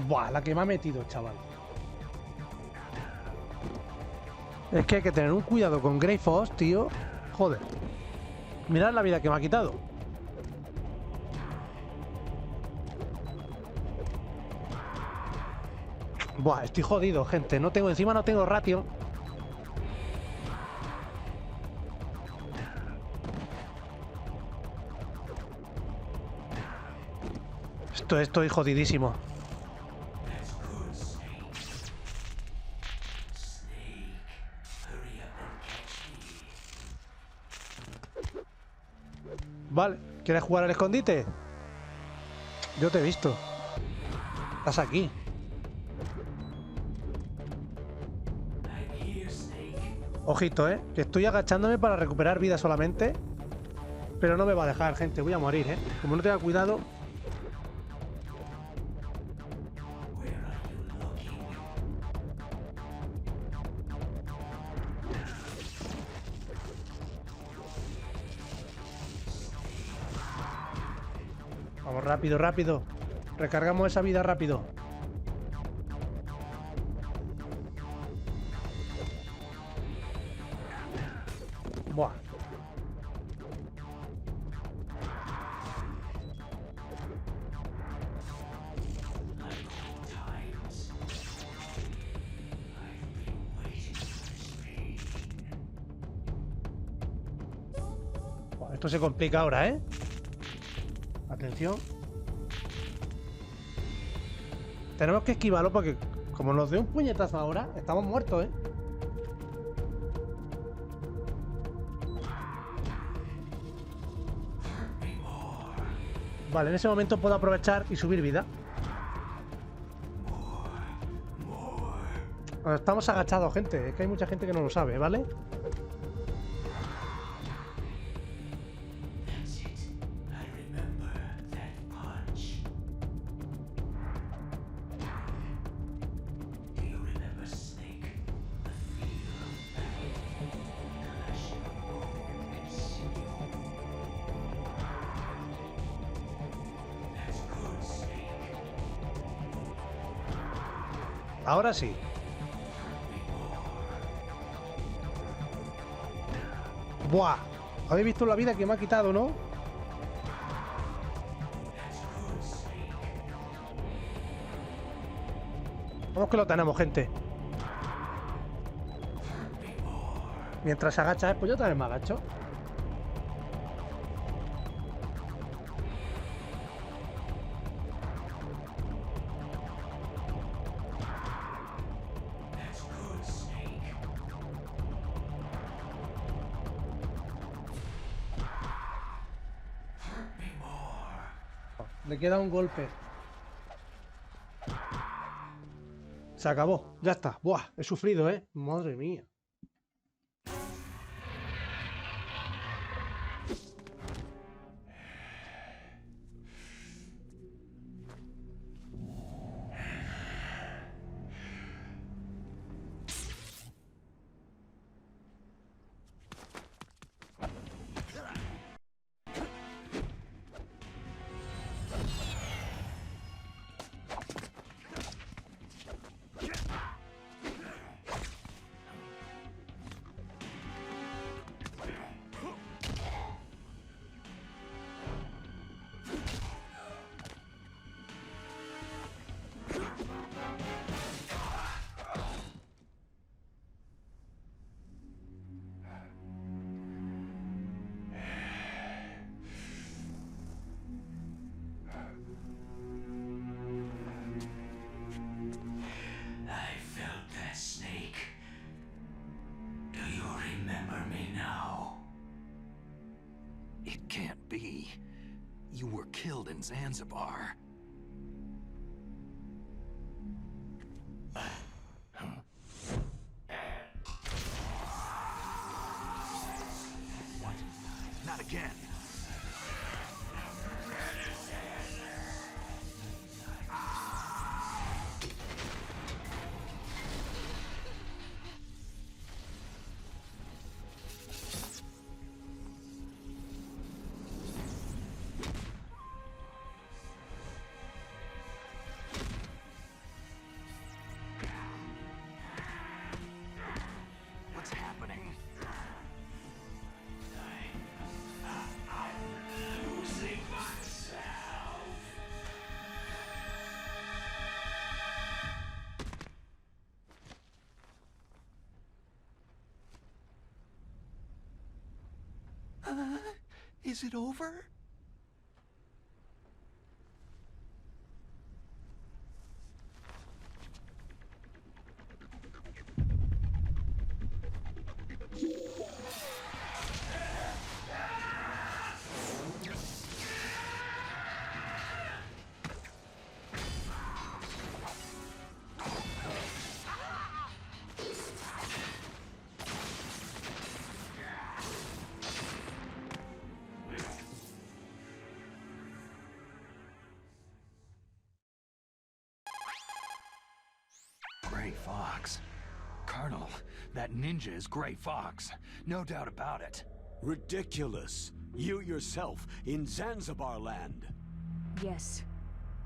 Buah, la que me ha metido, chaval. Es que hay que tener un cuidado con Grey Fox, tío. Joder. Mirad la vida que me ha quitado. Buah, estoy jodido, gente. No tengo, encima no tengo ratio. Estoy jodidísimo. Vale, ¿quieres jugar al escondite? Yo te he visto. Estás aquí. Ojito, que estoy agachándome para recuperar vida solamente. Pero no me va a dejar, gente. Voy a morir, Como no tenga cuidado. Vamos, rápido, rápido. Recargamos esa vida rápido. Buah. Buah, esto se complica ahora, Atención. Tenemos que esquivarlo porque como nos dé un puñetazo ahora, estamos muertos, Vale, en ese momento puedo aprovechar y subir vida. Bueno, estamos agachados, gente. Es que hay mucha gente que no lo sabe, ¿vale? Ahora sí. Buah. Habéis visto la vida que me ha quitado, ¿no? Vamos que lo tenemos, gente. Mientras se agacha, pues yo también me agacho. Le queda un golpe. Se acabó, ya está. Buah, he sufrido, ¿eh? Madre mía. You were killed in Zanzibar. What? Not again. Is it over? Gray Fox. Colonel, that ninja is Gray Fox. No doubt about it. Ridiculous. You yourself in Zanzibar land. Yes.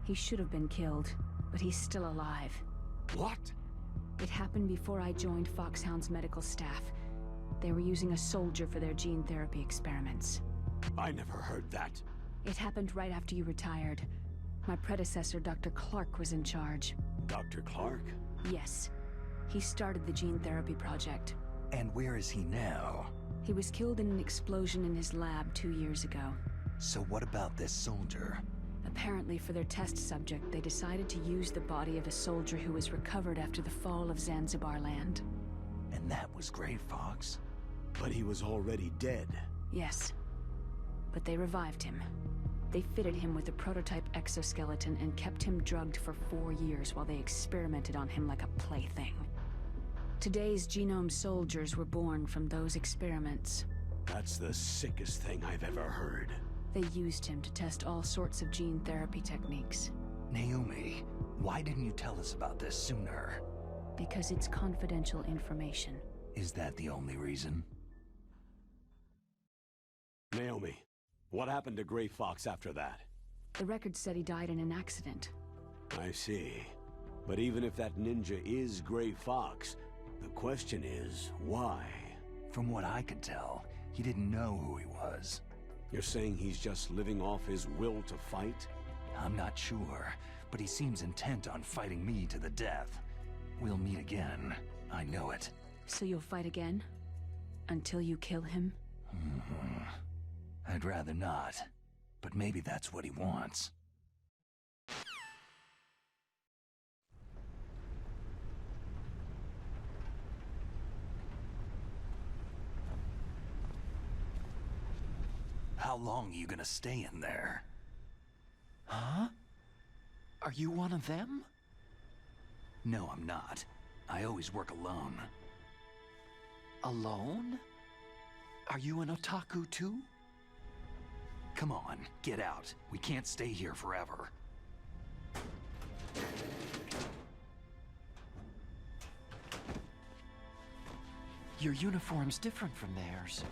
He should have been killed, but he's still alive. What? It happened before I joined Foxhound's medical staff. They were using a soldier for their gene therapy experiments. I never heard that. It happened right after you retired. My predecessor, Dr. Clark, was in charge. Dr. Clark? Yes. He started the gene therapy project. And where is he now? He was killed in an explosion in his lab 2 years ago. So what about this soldier? Apparently, for their test subject, they decided to use the body of a soldier who was recovered after the fall of Zanzibar land. And that was Gray Fox? But he was already dead. Yes. But they revived him. They fitted him with a prototype exoskeleton and kept him drugged for 4 years while they experimented on him like a plaything. Today's genome soldiers were born from those experiments. That's the sickest thing I've ever heard. They used him to test all sorts of gene therapy techniques. Naomi, why didn't you tell us about this sooner? Because it's confidential information. Is that the only reason? Naomi, what happened to Gray Fox after that? The record said he died in an accident. I see. But even if that ninja is Gray Fox, the question is, why? From what I could tell, He didn't know who he was. You're saying he's just living off his will to fight? I'm not sure, but he seems intent on fighting me to the death. We'll meet again. I know it. So you'll fight again? Until you kill him? I'd rather not, but maybe that's what he wants. How long are you gonna stay in there? Huh? Are you one of them? No, I'm not. I always work alone. Alone? Are you an otaku too? Come on, get out. We can't stay here forever. Your uniform's different from theirs.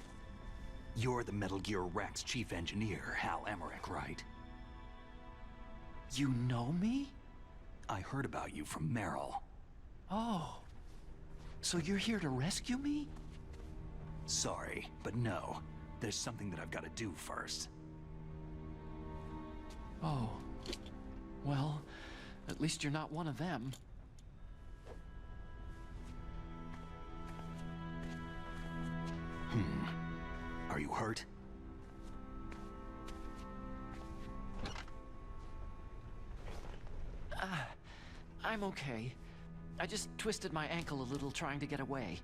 You're the Metal Gear Rex chief engineer, Hal Emmerich, right? You know me? I heard about you from Meryl. Oh. So you're here to rescue me? Sorry, but no. There's something that I've got to do first. Oh. Well, at least you're not one of them. Are you hurt? I'm okay. I just twisted my ankle a little trying to get away.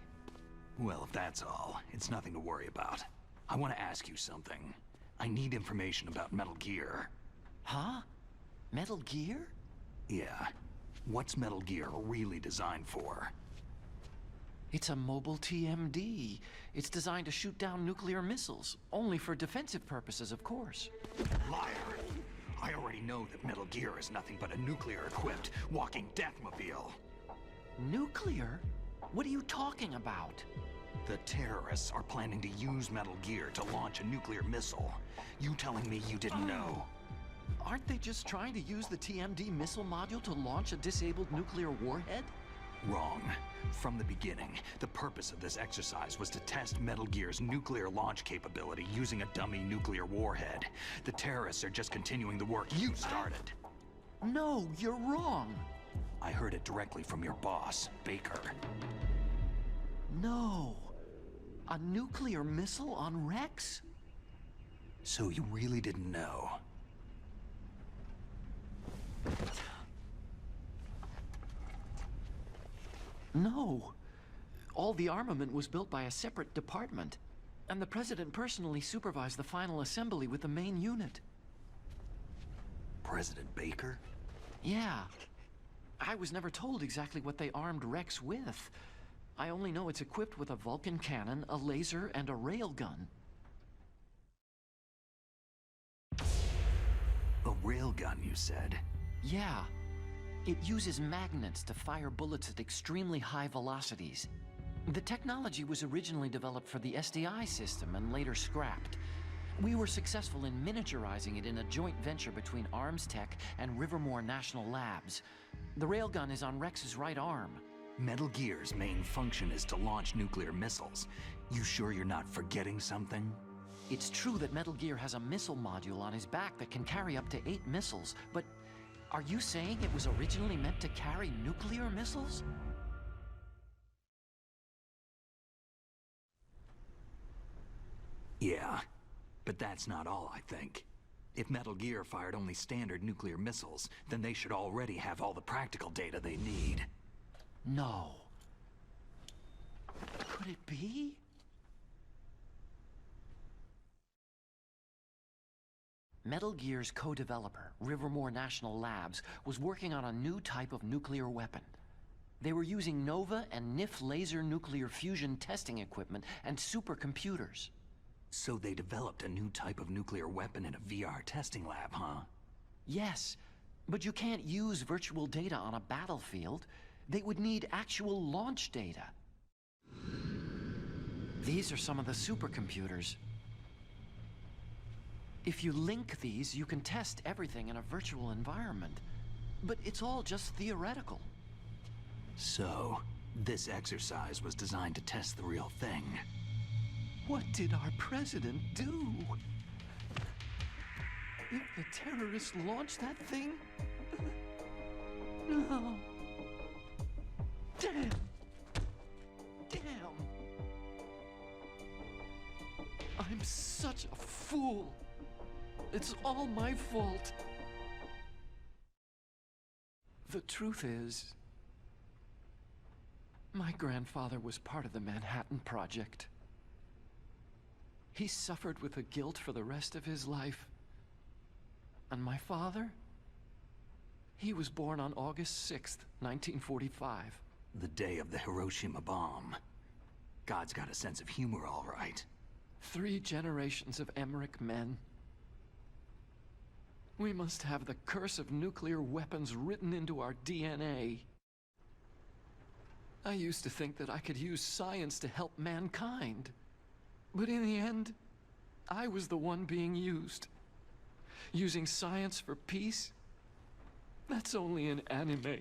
Well, if that's all, it's nothing to worry about. I want to ask you something. I need information about Metal Gear. Huh? Metal Gear? Yeah. What's Metal Gear really designed for? It's a mobile TMD. It's designed to shoot down nuclear missiles. Only for defensive purposes, of course. Liar! I already know that Metal Gear is nothing but a nuclear-equipped walking deathmobile. Nuclear? What are you talking about? The terrorists are planning to use Metal Gear to launch a nuclear missile. You telling me you didn't know? Aren't they just trying to use the TMD missile module to launch a disabled nuclear warhead? Wrong. From the beginning, the purpose of this exercise was to test Metal Gear's nuclear launch capability using a dummy nuclear warhead. The terrorists are just continuing the work you started. No, you're wrong. I heard it directly from your boss, Baker. No. A nuclear missile on Rex? So you really didn't know? No. All the armament was built by a separate department, and the President personally supervised the final assembly with the main unit. President Baker? Yeah. I was never told exactly what they armed Rex with. I only know it's equipped with a Vulcan cannon, a laser, and a railgun. A railgun, you said? Yeah. It uses magnets to fire bullets at extremely high velocities. The technology was originally developed for the SDI system and later scrapped. We were successful in miniaturizing it in a joint venture between Arms Tech and Rivermore National Labs. The railgun is on Rex's right arm. Metal Gear's main function is to launch nuclear missiles. You sure you're not forgetting something? It's true that Metal Gear has a missile module on his back that can carry up to 8 missiles, but are you saying it was originally meant to carry nuclear missiles? Yeah, but that's not all, I think. If Metal Gear fired only standard nuclear missiles, then they should already have all the practical data they need. No. Could it be? Metal Gear's co-developer, Rivermore National Labs, was working on a new type of nuclear weapon. They were using NOVA and NIF laser nuclear fusion testing equipment and supercomputers. So they developed a new type of nuclear weapon in a VR testing lab, huh? Yes, but you can't use virtual data on a battlefield. They would need actual launch data. These are some of the supercomputers. If you link these, you can test everything in a virtual environment. But it's all just theoretical. So, this exercise was designed to test the real thing. What did our president do? If the terrorists launched that thing? No. Damn. Damn. I'm such a fool. It's all my fault. The truth is, my grandfather was part of the Manhattan Project. He suffered with the guilt for the rest of his life. And my father? He was born on August 6th, 1945. The day of the Hiroshima bomb. God's got a sense of humor, all right. 3 generations of Emmerich men. We must have the curse of nuclear weapons written into our DNA. I used to think that I could use science to help mankind. But in the end, I was the one being used. Using science for peace? That's only in anime.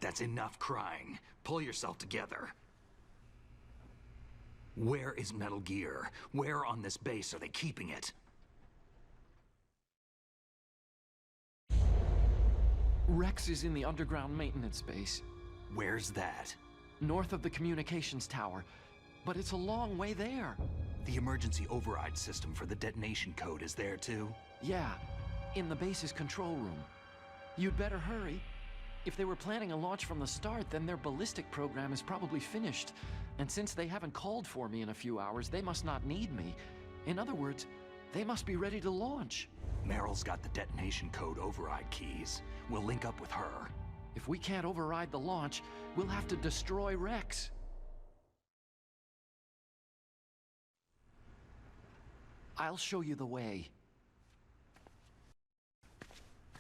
That's enough crying. Pull yourself together. Where is Metal Gear? Where on this base are they keeping it? Rex is in the underground maintenance base. Where's that? North of the communications tower. But it's a long way there. The emergency override system for the detonation code is there too? Yeah, in the base's control room. You'd better hurry. If they were planning a launch from the start, then their ballistic program is probably finished. And since they haven't called for me in a few hours, they must not need me. In other words, they must be ready to launch. Meryl's got the detonation code override keys. We'll link up with her. If we can't override the launch, we'll have to destroy Rex. I'll show you the way.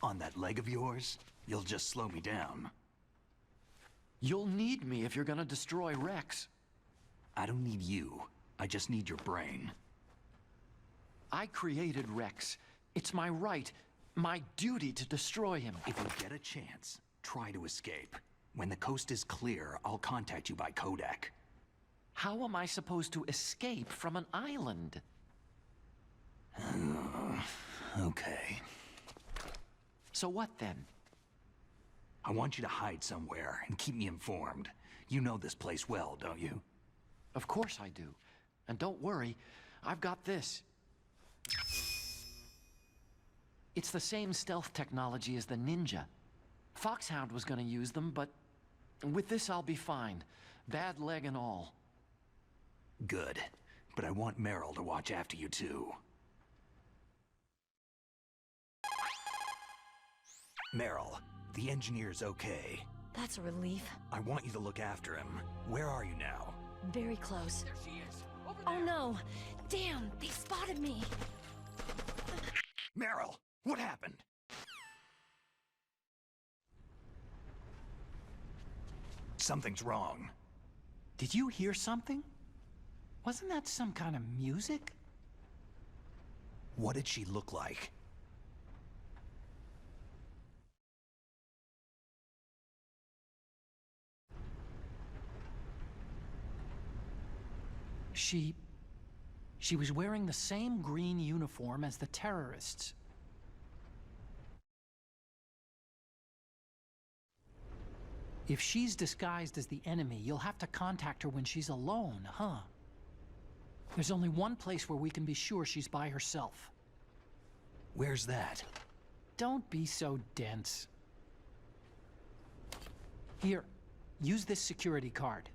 On that leg of yours, you'll just slow me down. You'll need me if you're gonna destroy Rex. I don't need you. I just need your brain. I created Rex. It's my right, my duty to destroy him. If you get a chance, try to escape. When the coast is clear, I'll contact you by codec. How am I supposed to escape from an island? Okay. So what then? I want you to hide somewhere and keep me informed. You know this place well, don't you? Of course I do. And don't worry, I've got this. It's the same stealth technology as the Ninja. Foxhound was gonna use them, but with this I'll be fine. Bad leg and all. Good. But I want Meryl to watch after you too. Meryl, the engineer's okay. That's a relief. I want you to look after him. Where are you now? Very close. There she is. Oh no! Damn, they spotted me! Meryl, what happened? Something's wrong. Did you hear something? Wasn't that some kind of music? What did she look like? She was wearing the same green uniform as the terrorists. If she's disguised as the enemy, you'll have to contact her when she's alone, huh? There's only one place where we can be sure she's by herself. Where's that? Don't be so dense. Here, use this security card.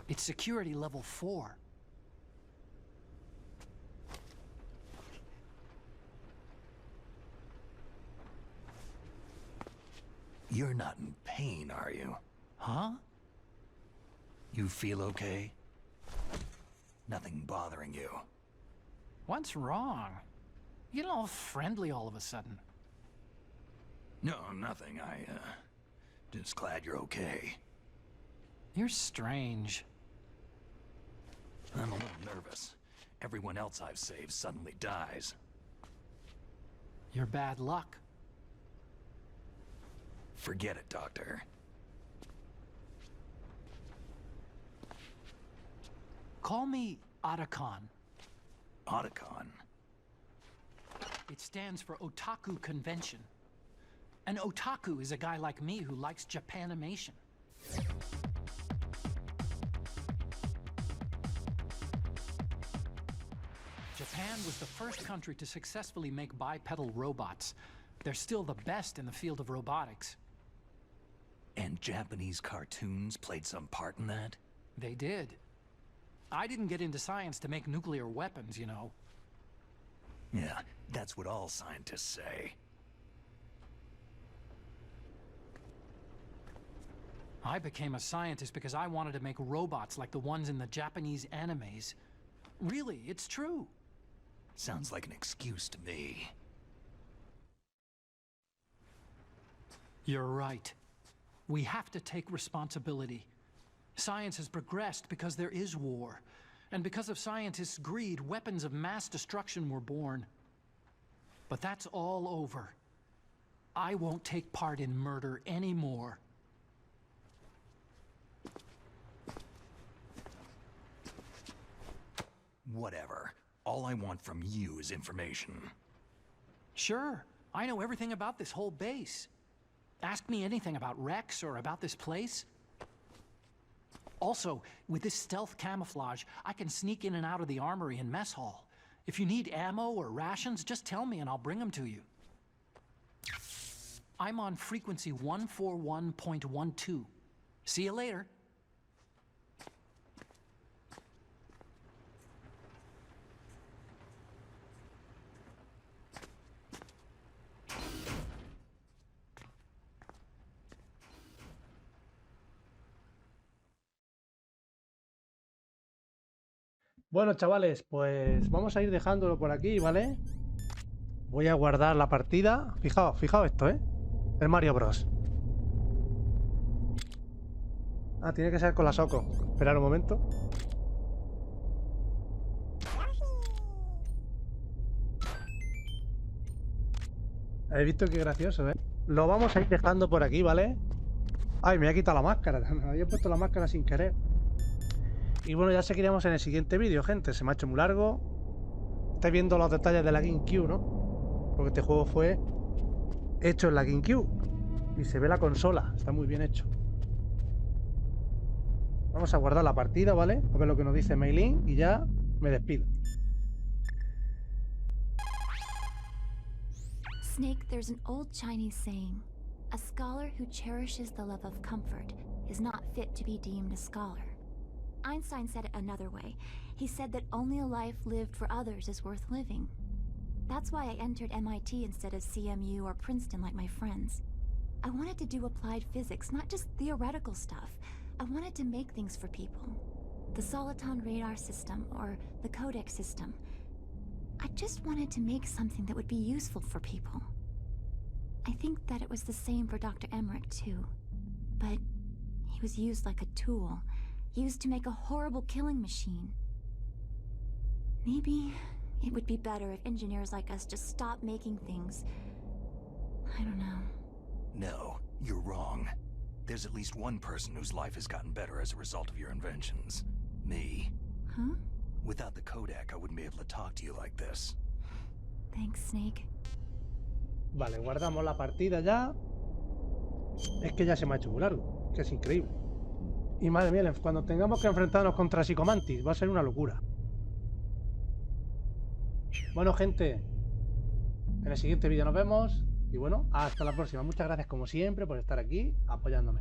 It's security level 4. You're not in pain, are you? Huh? You feel okay? Nothing bothering you? What's wrong? You get all friendly all of a sudden. No, nothing. Just glad you're okay. You're strange. I'm a little nervous. Everyone else I've saved suddenly dies. You're bad luck. Forget it, Doctor. Call me Otacon. Otacon? It stands for Otaku Convention. An otaku is a guy like me who likes Japanimation. Japan was the first country to successfully make bipedal robots. They're still the best in the field of robotics. And Japanese cartoons played some part in that? They did. I didn't get into science to make nuclear weapons, you know. Yeah, that's what all scientists say. I became a scientist because I wanted to make robots like the ones in the Japanese animes. Really, it's true. Sounds like an excuse to me. You're right. We have to take responsibility. Science has progressed because there is war. And because of scientists' greed, weapons of mass destruction were born. But that's all over. I won't take part in murder anymore. Whatever. All I want from you is information. Sure. I know everything about this whole base. Ask me anything about Rex or about this place. Also, with this stealth camouflage, I can sneak in and out of the armory and mess hall. If you need ammo or rations, just tell me and I'll bring them to you. I'm on frequency 141.12. See you later. Bueno, chavales, pues vamos a ir dejándolo por aquí, ¿vale? Voy a guardar la partida. Fijaos esto, ¿eh? El Mario Bros. Ah, tiene que ser con la Soco. Esperad un momento. ¿Habéis visto qué gracioso, eh? Lo vamos a ir dejando por aquí, ¿vale? Ay, me ha quitado la máscara. Me había puesto la máscara sin querer. Y bueno, ya seguiremos en el siguiente vídeo, gente. Se me ha hecho muy largo. Estáis viendo los detalles de la GameCube, ¿no? Porque este juego fue hecho en la GameCube. Y se ve la consola. Está muy bien hecho. Vamos a guardar la partida, ¿vale? A ver lo que nos dice Mailin. Y ya me despido. Snake, there's an old Chinese saying. A scholar who cherishes the love of comfort is not fit to be deemed a scholar. Einstein said it another way. He said that only a life lived for others is worth living. That's why I entered MIT instead of CMU or Princeton like my friends. I wanted to do applied physics, not just theoretical stuff. I wanted to make things for people. The Soliton radar system, or the codec system. I just wanted to make something that would be useful for people. I think that it was the same for Dr. Emmerich too. But he was used like a tool. Used to make a horrible killing machine. Maybe it would be better if engineers like us just stopped making things. I don't know. No, you're wrong. There's at least one person whose life has gotten better as a result of your inventions. Me. Huh? Without the codec, I wouldn't be able to talk to you like this. Thanks, Snake. Vale, guardamos la partida ya. Es que ya se me ha hecho muy largo. Que es increíble. Y madre mía, cuando tengamos que enfrentarnos contra Psicomantis, va a ser una locura. Bueno, gente, en el siguiente vídeo nos vemos. Y bueno, hasta la próxima. Muchas gracias como siempre por estar aquí apoyándome.